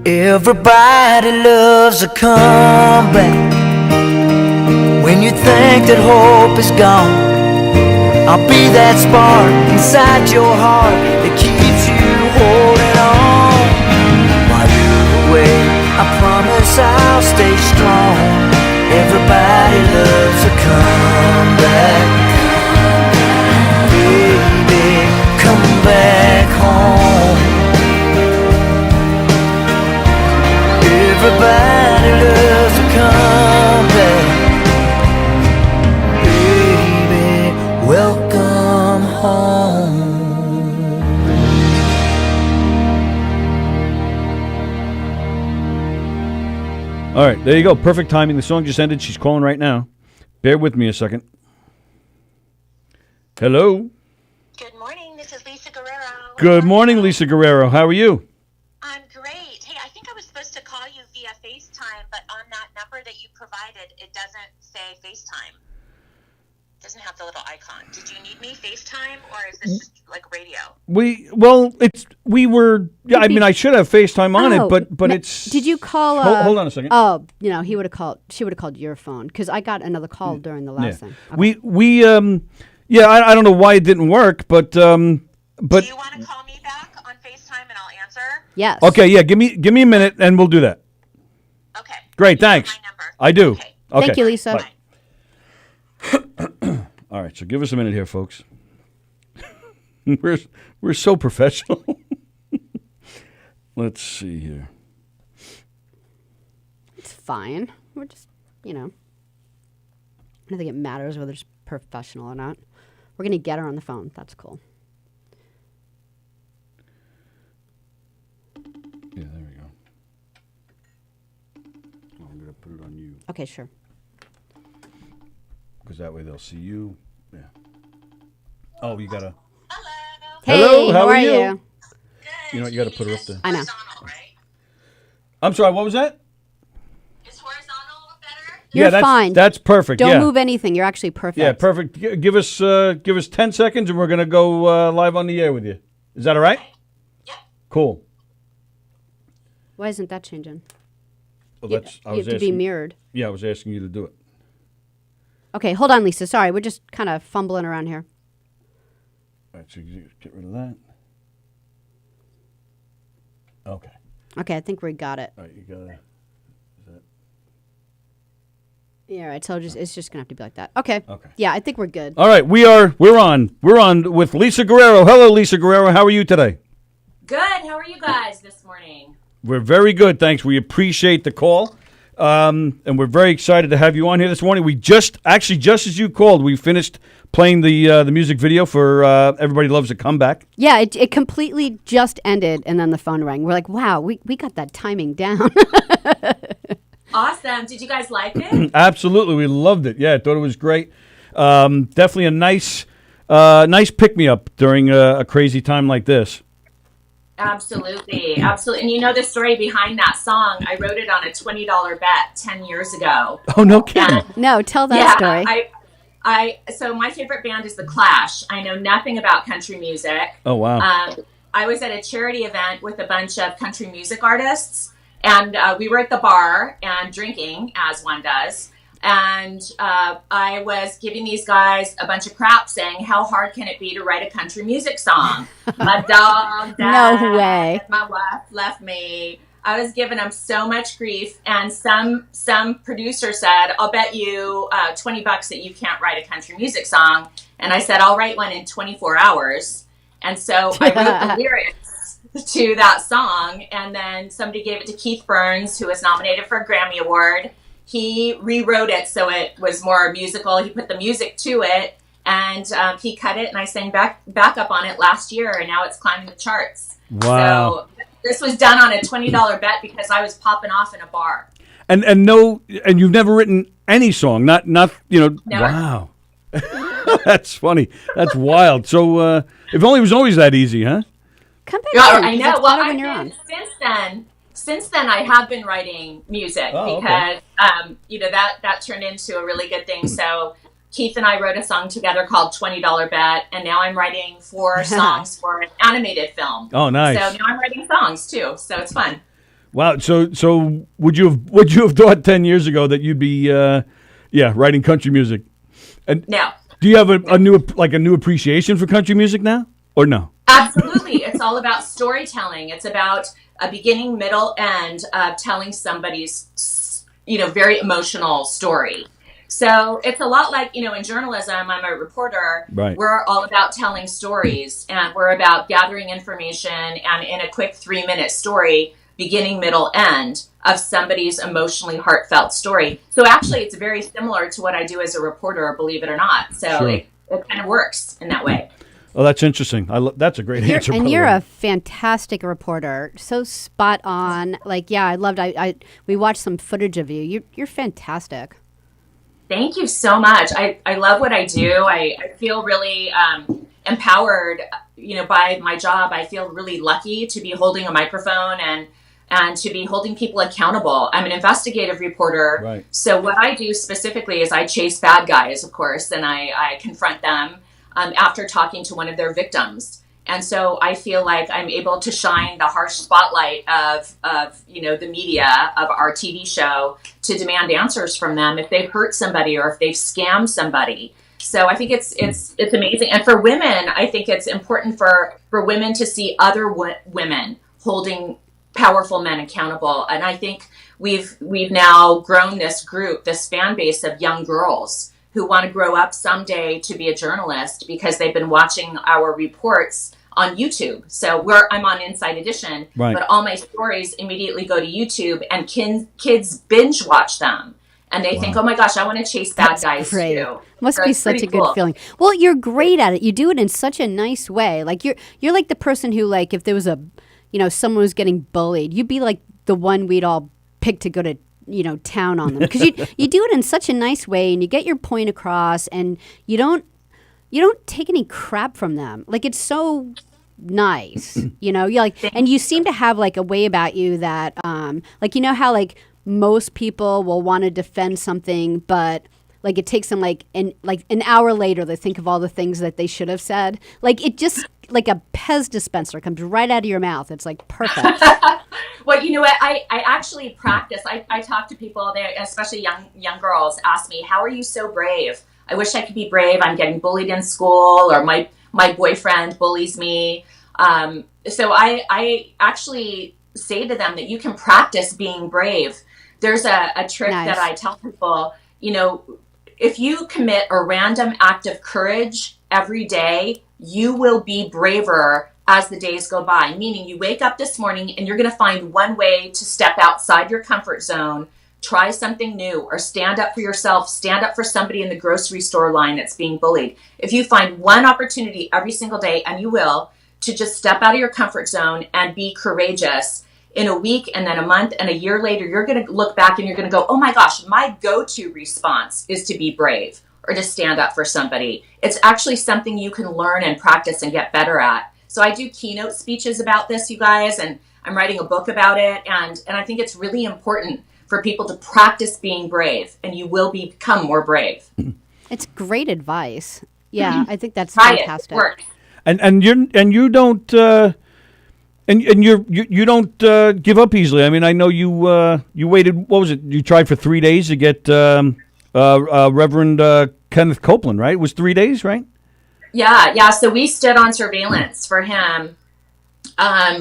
Everybody loves a comeback. When you think that hope is gone, I'll be that spark inside your heart that keeps you holding on. While you're away, I promise I'll stay strong. Everybody loves a comeback. Baby, come back home. Everybody loves a comeback. Baby, welcome home. All right, there you go. Perfect timing. The song just ended. She's calling right now. Bear with me a second. Hello. Good morning. This is Lisa Guerrero. Good morning, Lisa Guerrero. How are you? I'm great. Hey, I think I was supposed to call you via FaceTime, but on that number that you provided, it doesn't say FaceTime. It doesn't have the little icon. Did you need me FaceTime, or is this just like radio? I mean, I should have FaceTime on it, but no, it's... Did you call... hold on a second. Oh, he would have called... She would have called your phone, because I got another call during the last thing. Okay. I don't know why it didn't work, but Do you want to call me back on FaceTime and I'll answer? Yes. Okay, yeah, give me a minute and we'll do that. Great, thanks. My number. I do. Okay. Okay. Thank you, Lisa. Bye. All right, so give us a minute here, folks. We're so professional. Let's see here. It's fine. We're just, I don't think it matters whether it's professional or not. We're going to get her on the phone. That's cool. Yeah, there we go. I'm going to put it on you Okay, sure. because that way they'll see you. Yeah. Oh, you got to. Hello. Hey, Hello, how are you? Good. You know what, you gotta put her up there. I know. Horizontal, right? I'm sorry, what was that? Is horizontal better? You're that's, fine. That's perfect. Don't yeah. move anything. You're actually perfect. Yeah, perfect. Give us 10 seconds and we're going to go live on the air with you. Is that all right? Yep. Cool. Why isn't that changing? Well, You, that's, you have to be mirrored. Yeah, I was asking you to do it. Okay, hold on, Lisa. Sorry, we're just kind of fumbling around here. All right, so you get rid of that. Okay. Okay, I think we got it. All right, you got to. Yeah, all right. So it's just gonna have to be like that. Okay. Okay. Yeah, I think we're good. All right, we're on with Lisa Guerrero. Hello, Lisa Guerrero. How are you today? Good. How are you guys this morning? We're very good, thanks. We appreciate the call, and we're very excited to have you on here this morning. We just as you called, we finished playing the music video for "Everybody Loves a Comeback." Yeah, it completely just ended, and then the phone rang. We're like, wow, we got that timing down. Awesome. Did you guys like it? Absolutely, we loved it. Yeah, I thought it was great. Definitely a nice pick me up during a crazy time like this. Absolutely. Absolutely. And you know the story behind that song? I wrote it on a $20 bet 10 years ago. Oh, no kidding. And No, tell that story. So my favorite band is The Clash. I know nothing about country music. Oh, wow. I was at a charity event with a bunch of country music artists, and we were at the bar and drinking, as one does. And I was giving these guys a bunch of crap saying, how hard can it be to write a country music song? My dog died. No way. My wife left me. I was giving them so much grief. And some producer said, I'll bet you $20 that you can't write a country music song. And I said, I'll write one in 24 hours. And so I wrote the lyrics to that song. And then somebody gave it to Keith Burns, who was nominated for a Grammy Award. He rewrote it so it was more musical. He put the music to it, and he cut it, and I sang back up on it last year, and now it's climbing the charts. Wow. So this was done on a $20 bet because I was popping off in a bar. And you've never written any song, not Never. Wow. That's funny. That's wild. So if only it was always that easy, huh? Come back Yeah, in, I 'cause know. it's Well, better when you're on. Since then, I have been writing music because that turned into a really good thing. So Keith and I wrote a song together called $20 Bet, and now I'm writing 4 songs for an animated film. Oh, nice. So now I'm writing songs too. So it's fun. Wow. So would you have thought 10 years ago that you'd be writing country music? And No. do you have a new appreciation for country music now, or no? Absolutely. It's all about storytelling. It's about a beginning, middle, end of telling somebody's, very emotional story. So it's a lot like, in journalism, I'm a reporter. Right. We're all about telling stories, and we're about gathering information and in a quick 3-minute story, beginning, middle, end of somebody's emotionally heartfelt story. So actually, it's very similar to what I do as a reporter, believe it or not. So Sure. it kind of works in that way. Oh, that's interesting. That's a great answer. And by the you're way. a fantastic reporter. So spot on. Like, yeah, I loved. We watched some footage of you. You're fantastic. Thank you so much. I love what I do. I feel really empowered, by my job. I feel really lucky to be holding a microphone and to be holding people accountable. I'm an investigative reporter. Right. So what I do specifically is I chase bad guys, of course, and I confront them after talking to one of their victims. And so I feel like I'm able to shine the harsh spotlight of the media, of our TV show, to demand answers from them if they've hurt somebody or if they've scammed somebody. So I think it's amazing. And for women, I think it's important for women to see other women holding powerful men accountable. And I think we've now grown this group, this fan base of young girls who want to grow up someday to be a journalist because they've been watching our reports on YouTube. So I'm on Inside Edition, Right. but all my stories immediately go to YouTube, and kids binge watch them. And they think, oh my gosh, I want to chase bad guys Great. too. Must So be it's such pretty a good cool. feeling. Well, you're great at it. You do it in such a nice way. Like you're like the person who, like, if there was someone was getting bullied, you'd be like the one we'd all pick to go to town on them, because you do it in such a nice way, and you get your point across, and you don't take any crap from them. Like, it's so nice, you like, and you seem to have like a way about you that like, how like most people will want to defend something, but like it takes them like an hour later they think of all the things that they should have said. Like, it just, like a Pez dispenser comes right out of your mouth. It's like perfect. Well, you know what? I actually practice. I talk to people, especially young girls, ask me, how are you so brave? I wish I could be brave. I'm getting bullied in school, or my boyfriend bullies me. So I actually say to them that you can practice being brave. There's a trick Nice. that I tell people, if you commit a random act of courage every day, you will be braver as the days go by. Meaning, you wake up this morning and you're going to find one way to step outside your comfort zone, try something new, or stand up for yourself, stand up for somebody in the grocery store line that's being bullied. If you find one opportunity every single day, and you will, to just step out of your comfort zone and be courageous, in a week and then a month and a year later, you're going to look back and you're going to go, oh my gosh, my go-to response is to be brave or to stand up for somebody. It's actually something you can learn and practice and get better at. So I do keynote speeches about this, you guys, and I'm writing a book about it. And I think it's really important for people to practice being brave, and you will become more brave. It's great advice. Yeah, I think that's Try fantastic. it. Work. And you don't you don't give up easily. I mean, I know you waited. What was it? You tried for 3 days to get Reverend Kenneth Copeland, right? It was 3 days, right? Yeah. So we stood on surveillance for him.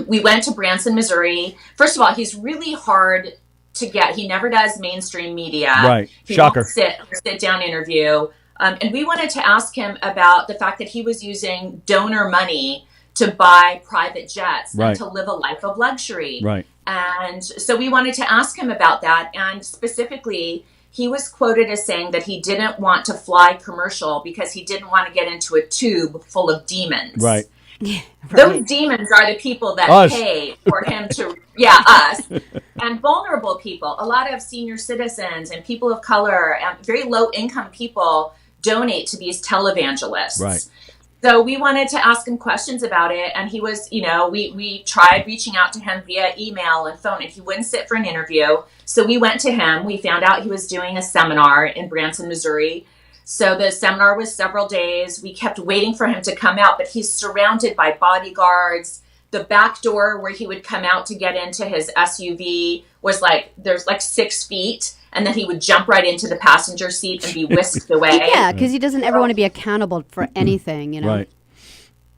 We went to Branson, Missouri. First of all, he's really hard to get. He never does mainstream media. Right. He Shocker. won't sit down interview. And we wanted to ask him about the fact that he was using donor money to buy private jets Right. and to live a life of luxury. Right. And so we wanted to ask him about that. And specifically, he was quoted as saying that he didn't want to fly commercial because he didn't want to get into a tube full of demons. Right. Those demons are the people that Us. pay for him to, us, and vulnerable people. A lot of senior citizens and people of color and very low income people donate to these televangelists. Right. So we wanted to ask him questions about it, and he was, we tried reaching out to him via email and phone, and he wouldn't sit for an interview. So we went to him. We found out he was doing a seminar in Branson, Missouri. So the seminar was several days. We kept waiting for him to come out, but he's surrounded by bodyguards. The back door where he would come out to get into his SUV was there's 6 feet. And then he would jump right into the passenger seat and be whisked away. Yeah, because he doesn't ever want to be accountable for anything, Right.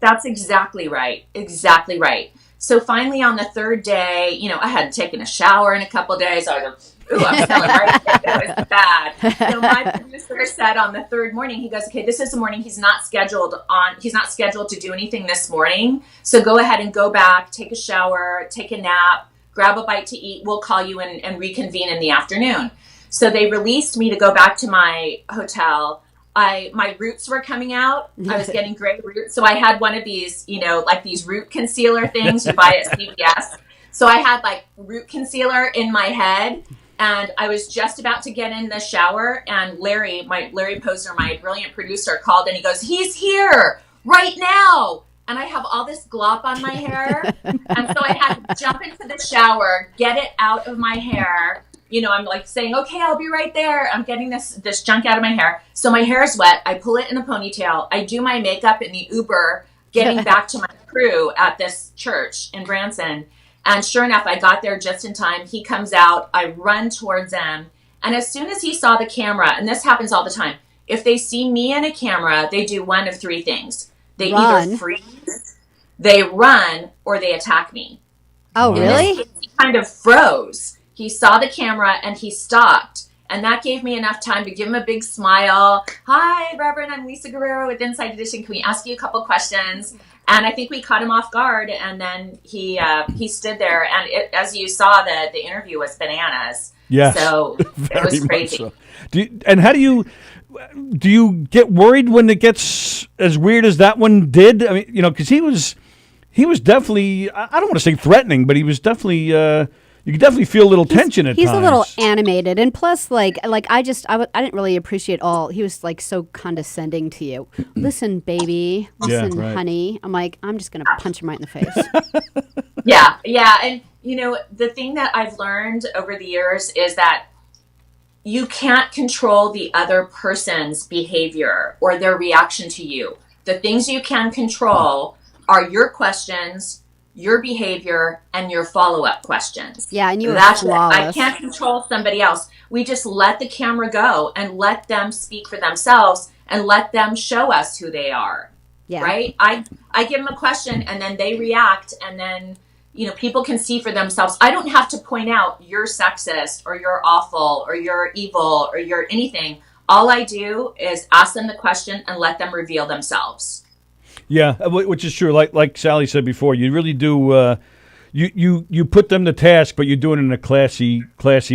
That's exactly right. Exactly right. So finally on the third day, I hadn't taken a shower in a couple of days. I was I'm smelling right. It was bad. So my producer said on the third morning, he goes, okay, this is the morning. He's not scheduled to do anything this morning. So go ahead and go back, take a shower, take a nap, grab a bite to eat. We'll call you and reconvene in the afternoon. So they released me to go back to my hotel. My roots were coming out. I was getting gray roots. So I had one of these, these root concealer things you buy at CVS. So I had root concealer in my head, and I was just about to get in the shower, and Larry Posner, my brilliant producer, called, and he goes, he's here right now. And I have all this glop on my hair. And so I had to jump into the shower, get it out of my hair. I'm saying, okay, I'll be right there. I'm getting this junk out of my hair. So my hair is wet. I pull it in a ponytail. I do my makeup in the Uber, getting back to my crew at this church in Branson. And sure enough, I got there just in time. He comes out. I run towards him. And as soon as he saw the camera, and this happens all the time, if they see me in a camera, they do one of three things. They Run. either freeze, they run, or they attack me. Oh, really? He kind of froze. He saw the camera and he stopped. And that gave me enough time to give him a big smile. Hi, Reverend. I'm Lisa Guerrero with Inside Edition. Can we ask you a couple questions? And I think we caught him off guard. And then he stood there. And as you saw, the interview was bananas. Yes. So it was crazy. So. How do you get worried when it gets as weird as that one did? I mean, because he was definitely, I don't want to say threatening, but he was definitely, you could definitely feel a little tension at times. He's a little animated, and plus, I didn't really appreciate all. He was like so condescending to you. Listen, baby. Listen, honey. I'm like, I'm just gonna punch him right in the face. Yeah, and the thing that I've learned over the years is that you can't control the other person's behavior or their reaction to you. The things you can control are your questions, your behavior, and your follow-up questions. Yeah, and That's flawless. I can't control somebody else. We just let the camera go and let them speak for themselves and let them show us who they are. Yeah. Right? I give them a question and then they react, and then people can see for themselves. I don't have to point out you're sexist or you're awful or you're evil or you're anything. All I do is ask them the question and let them reveal themselves. Yeah, which is true. Like Sallie said before, you really do. You put them to task, but you do it in a classy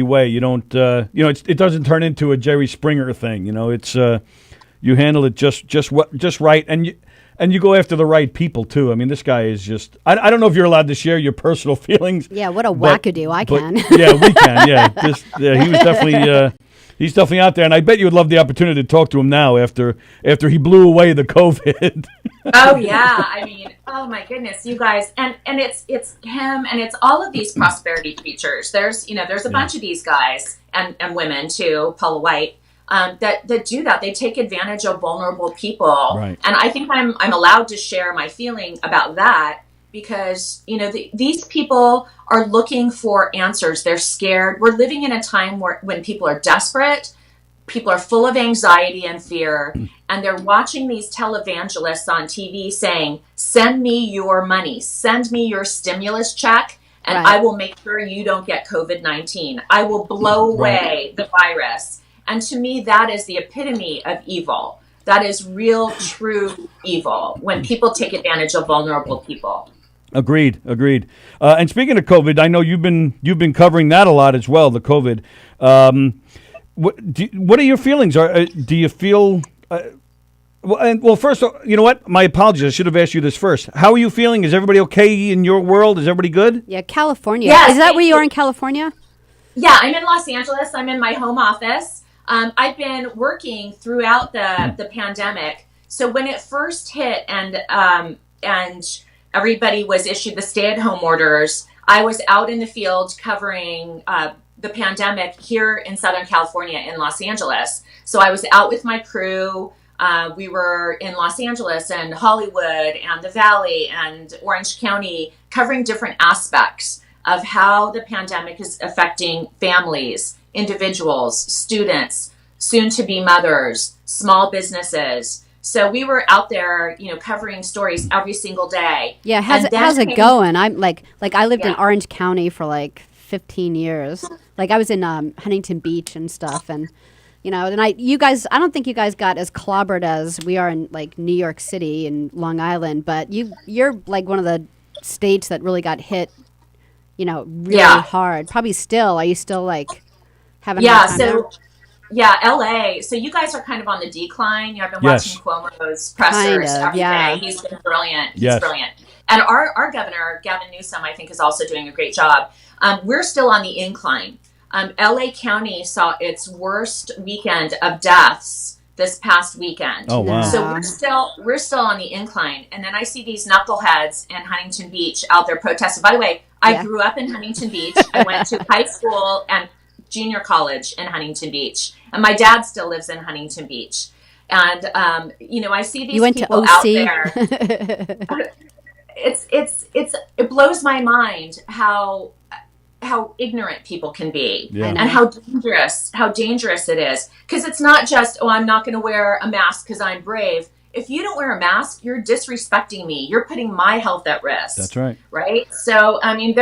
way. You don't. It doesn't turn into a Jerry Springer thing. It's you handle it just right, and you go after the right people too. I mean, this guy is just. I don't know if you're allowed to share your personal feelings. Yeah, what a wackadoo! I can. Yeah, we can. Yeah, he was definitely. He's definitely out there, and I bet you would love the opportunity to talk to him now after he blew away the COVID. Oh yeah, I mean, oh my goodness, you guys, and it's him, and it's all of these prosperity preachers. There's a bunch of these guys and women too, Paula White, that do that. They take advantage of vulnerable people, right. And I think I'm allowed to share my feeling about that. Because, these people are looking for answers. They're scared. We're living in a time when people are desperate, people are full of anxiety and fear, and they're watching these televangelists on TV saying, send me your money, send me your stimulus check, and right. I will make sure you don't get COVID-19. I will blow away the virus. And to me, that is the epitome of evil. That is real, true evil, when people take advantage of vulnerable people. Agreed. And speaking of COVID, I know you've been covering that a lot as well. The COVID. What are your feelings? Do you feel? Well, first, you know what? My apologies. I should have asked you this first. How are you feeling? Is everybody okay in your world? Is everybody good? Yeah, California. Yes, is that where you are in California? Yeah, I'm in Los Angeles. I'm in my home office. I've been working throughout the pandemic. So when it first hit and everybody was issued the stay-at-home orders, I was out in the field covering the pandemic here in Southern California in Los Angeles. So I was out with my crew. We were in Los Angeles and Hollywood and the Valley and Orange County, covering different aspects of how the pandemic is affecting families, individuals, students, soon-to-be mothers, small businesses. So we were out there, covering stories every single day. Yeah, how's it going? I'm like I lived in Orange County for like 15 years. Like I was in Huntington Beach and stuff, and I don't think you guys got as clobbered as we are in like New York City and Long Island, but you're like one of the states that really got hit, really hard. Probably still. Are you still like having? Yeah. So. Yeah, LA. So you guys are kind of on the decline. I've been watching Cuomo's pressers every day. He's been brilliant. He's brilliant. And our governor, Gavin Newsom, I think is also doing a great job. We're still on the incline. LA County saw its worst weekend of deaths this past weekend. Oh, wow. So we're still on the incline. And then I see these knuckleheads in Huntington Beach out there protesting. By the way, I grew up in Huntington Beach. I went to high school and junior college in Huntington Beach, and my dad still lives in Huntington Beach. And I see these people out there. It blows my mind how ignorant people can be, and how dangerous it is. Because it's not just, I'm not going to wear a mask because I'm brave. if you don't wear a mask, you're disrespecting me. You're putting my health at risk. That's right. Right. So, I mean,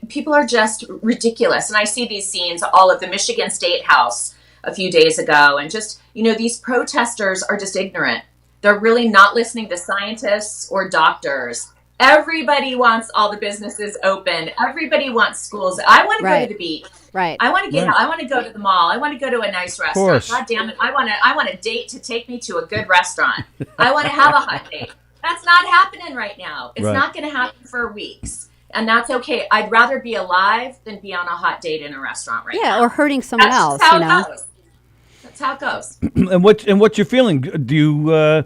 people are just ridiculous. And I see these scenes all of the Michigan State House a few days ago. And just, these protesters are just ignorant. They're really not listening to scientists or doctors. Everybody wants all the businesses open. Everybody wants schools. I want to go to the beach. Right. I want to get out. I want to go to the mall. I want to go to a nice restaurant. Of course. God damn it. I want a date to take me to a good restaurant. I want to have a hot date. That's not happening right now. It's not going to happen for weeks. And that's okay. I'd rather be alive than be on a hot date in a restaurant right now. Yeah, or hurting someone else, That's how it goes. That's how it goes. And what's your feeling? Do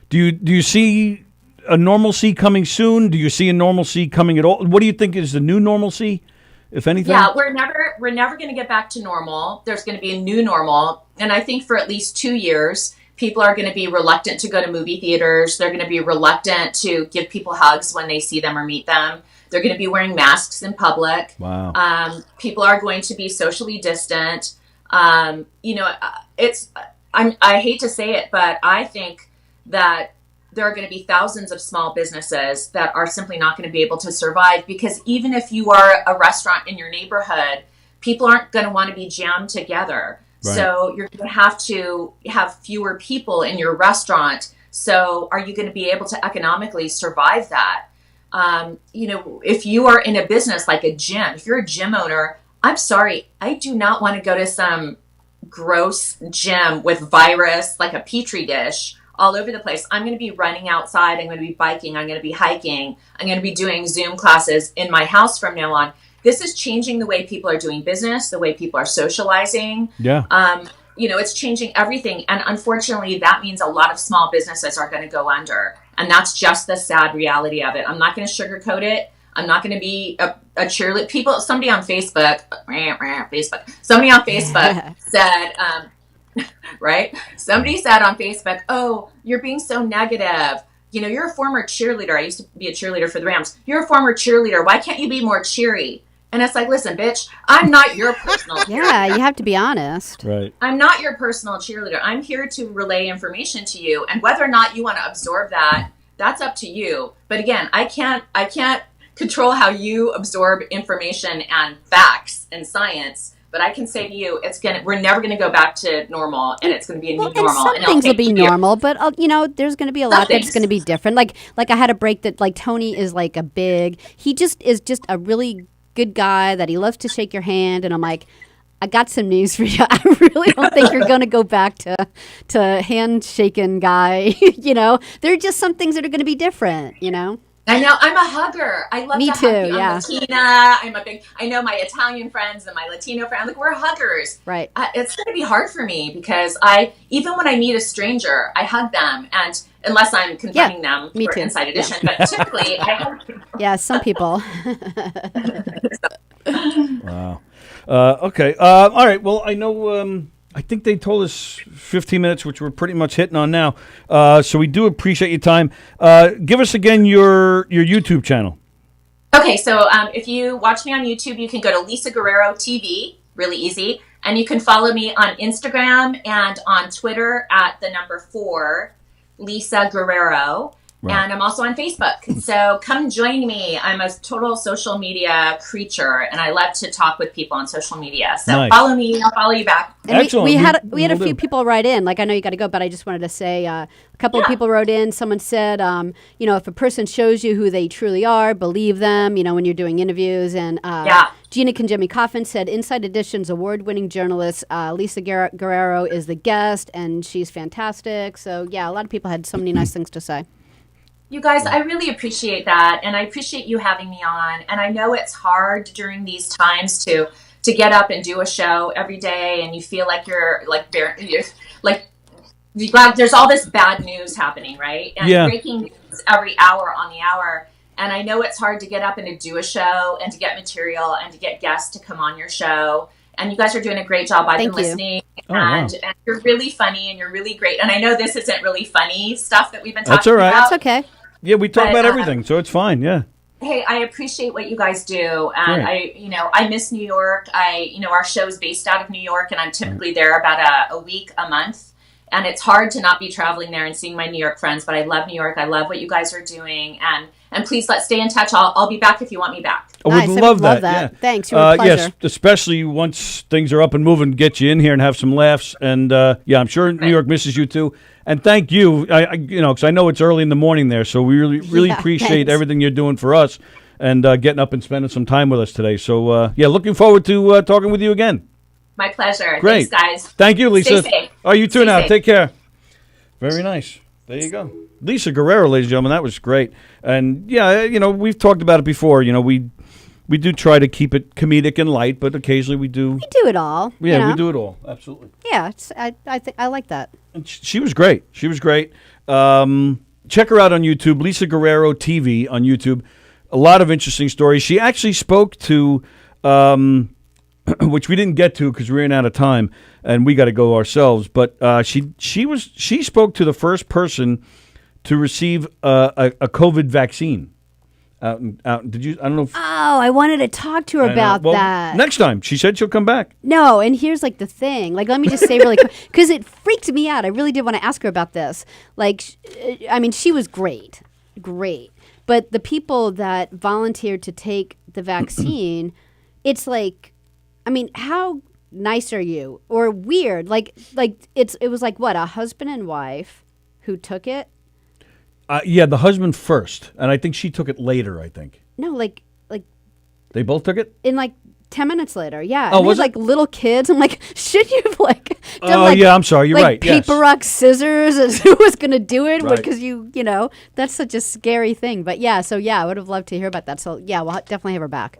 you see a normalcy coming soon? Do you see a normalcy coming at all? What do you think is the new normalcy, if anything? Yeah, we're never going to get back to normal. There's going to be a new normal, and I think for at least 2 years, people are going to be reluctant to go to movie theaters. They're going to be reluctant to give people hugs when they see them or meet them. They're going to be wearing masks in public. Wow. People are going to be socially distant. I hate to say it, but I think that there are going to be thousands of small businesses that are simply not going to be able to survive, because even if you are a restaurant in your neighborhood, people aren't going to want to be jammed together. Right. So you're going to have fewer people in your restaurant. So are you going to be able to economically survive that? If you are in a business like a gym, if you're a gym owner, I'm sorry, I do not want to go to some gross gym with virus, like a petri dish, all over the place. I'm going to be running outside. I'm going to be biking. I'm going to be hiking. I'm going to be doing Zoom classes in my house from now on. This is changing the way people are doing business, the way people are socializing. Yeah. It's changing everything. And unfortunately, that means a lot of small businesses are going to go under. And that's just the sad reality of it. I'm not going to sugarcoat it. I'm not going to be a cheerleader. Somebody on Facebook said, right? Somebody said on Facebook, "Oh, you're being so negative. You're a former cheerleader. I used to be a cheerleader for the Rams. You're a former cheerleader. Why can't you be more cheery?" And it's like, listen, bitch, I'm not your personal cheerleader. Yeah, you have to be honest. Right. I'm not your personal cheerleader. I'm here to relay information to you. And whether or not you want to absorb that, that's up to you. But again, I can't control how you absorb information and facts and science. But I can say to you, we're never going to go back to normal, and it's going to be a new normal. Some things will be normal, but there's going to be a lot that's going to be different. Like I had a break that Tony is like he just is just a really good guy that he loves to shake your hand, and I'm like, I got some news for you. I really don't think you're going to go back to handshaking guy. There are just some things that are going to be different. I know. I'm a hugger. I love Me to too, hug. yeah. I'm Latina. I know my Italian friends and my Latino friends. We're huggers. Right. It's going to be hard for me because even when I meet a stranger, I hug them, and unless I'm confronting them for too. Inside Edition, but typically I hug people. Yeah, some people. Wow. Okay. All right. Well, I know. I think they told us 15 minutes, which we're pretty much hitting on now. So we do appreciate your time. Give us again your YouTube channel. Okay, so if you watch me on YouTube, you can go to Lisa Guerrero TV, really easy. And you can follow me on Instagram and on Twitter at the number 4, Lisa Guerrero. Right. And I'm also on Facebook. So come join me. I'm a total social media creature, and I love to talk with people on social media. So Follow me. I'll follow you back. And excellent. We had a few people write in. Like, I know you got to go, but I just wanted to say a couple of people wrote in. Someone said, if a person shows you who they truly are, believe them, when you're doing interviews. And Gina Conjemi Coffin said, Inside Edition's award-winning journalist, Lisa Guerrero is the guest, and she's fantastic. So, yeah, a lot of people had so many nice things to say. You guys, I really appreciate that, and I appreciate you having me on. And I know it's hard during these times to get up and do a show every day, and you feel like you're there's all this bad news happening, right? And breaking news every hour on the hour. And I know it's hard to get up and to do a show and to get material and to get guests to come on your show. And you guys are doing a great job. I've been listening, and you're really funny and you're really great. And I know this isn't really funny stuff that we've been talking about. That's okay. Yeah, we talk about everything, so it's fine. Yeah. Hey, I appreciate what you guys do, and I miss New York. Our show's based out of New York, and I'm typically there about a week, a month. And it's hard to not be traveling there and seeing my New York friends, but I love New York. I love what you guys are doing. And please, let's stay in touch. I'll be back if you want me back. I Nice. would I love would love that. that. Yeah. Thanks. You're a pleasure. Yes, especially once things are up and moving, get you in here and have some laughs. And yeah, I'm sure New York misses you too. And thank you. Because I know it's early in the morning there, so we really Yeah, appreciate thanks. everything you're doing for us and getting up and spending some time with us today. So yeah, looking forward to talking with you again. My pleasure. Great. Thanks, guys. Thank you, Lisa. Stay safe. Oh, you too Stay now. safe. Take care. Very nice. There you go. Lisa Guerrero, ladies and gentlemen, that was great. And yeah, we've talked about it before. We do try to keep it comedic and light, but occasionally we do. We do it all. Yeah, we do it all. Absolutely. Yeah, I think I like that. And she was great. She was great. Check her out on YouTube, Lisa Guerrero TV on YouTube. A lot of interesting stories. She actually spoke to, which we didn't get to because we ran out of time, and we got to go ourselves. But she spoke to the first person to receive a COVID vaccine. Did you? I don't know. If, Oh, I wanted to talk to her I know. about Well, that. next time. She said she'll come back. No, and here's like the thing. Like, let me just say really quick, because it freaked me out. I really did want to ask her about this. Like, I mean, she was great. But the people that volunteered to take the vaccine, it's like, I mean, how nice are you? Or weird. Like it was like, what, a husband and wife who took it? Yeah, the husband first, and I think she took it later. I think No, like they both took it. in like 10 minutes later. Yeah. Oh, And they was had, it? like little kids. I'm like, should you have like done Oh, like yeah, I'm sorry. You're like right. paper, Yes. rock, scissors as who was going to do it Right. because you know, that's such a scary thing. But yeah, so yeah, I would have loved to hear about that. So yeah, we'll definitely have her back.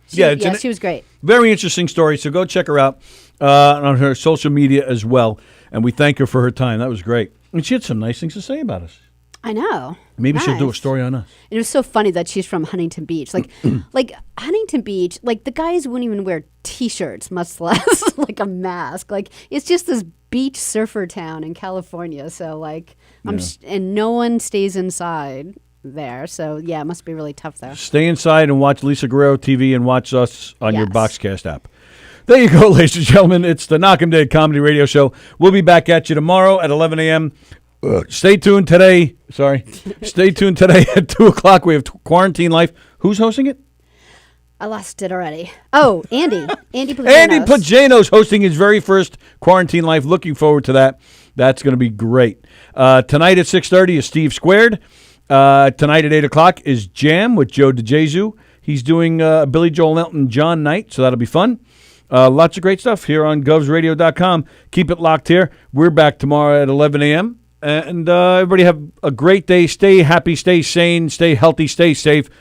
She was great. Very interesting story. So go check her out on her social media as well. And we thank her for her time. That was great. And she had some nice things to say about us. I know. Maybe she'll do a Nice. story on us. It was so funny that she's from Huntington Beach. Like, like Huntington Beach, like the guys wouldn't even wear T-shirts, much less like a mask. Like it's just this beach surfer town in California. So like, and no one stays inside there. So yeah, it must be really tough there. Stay inside and watch Lisa Guerrero TV and watch us on your Yes. Boxcast app. There you go, ladies and gentlemen. It's the Knockem Day Comedy Radio Show. We'll be back at you tomorrow at 11 a.m. Stay tuned today. Stay tuned today at 2 o'clock. We have Quarantine Life. Who's hosting it? I lost it already. Oh, Andy Puglianos. Andy Pagano's hosting his very first Quarantine Life. Looking forward to that. That's going to be great. Tonight at 6:30 is Steve Squared. Tonight at 8 o'clock is Jam with Joe DeJesu. He's doing Billy Joel Elton John night, so that'll be fun. Lots of great stuff here on govsradio.com. Keep it locked here. We're back tomorrow at 11 a.m. And everybody have a great day. Stay happy, stay sane, stay healthy, stay safe.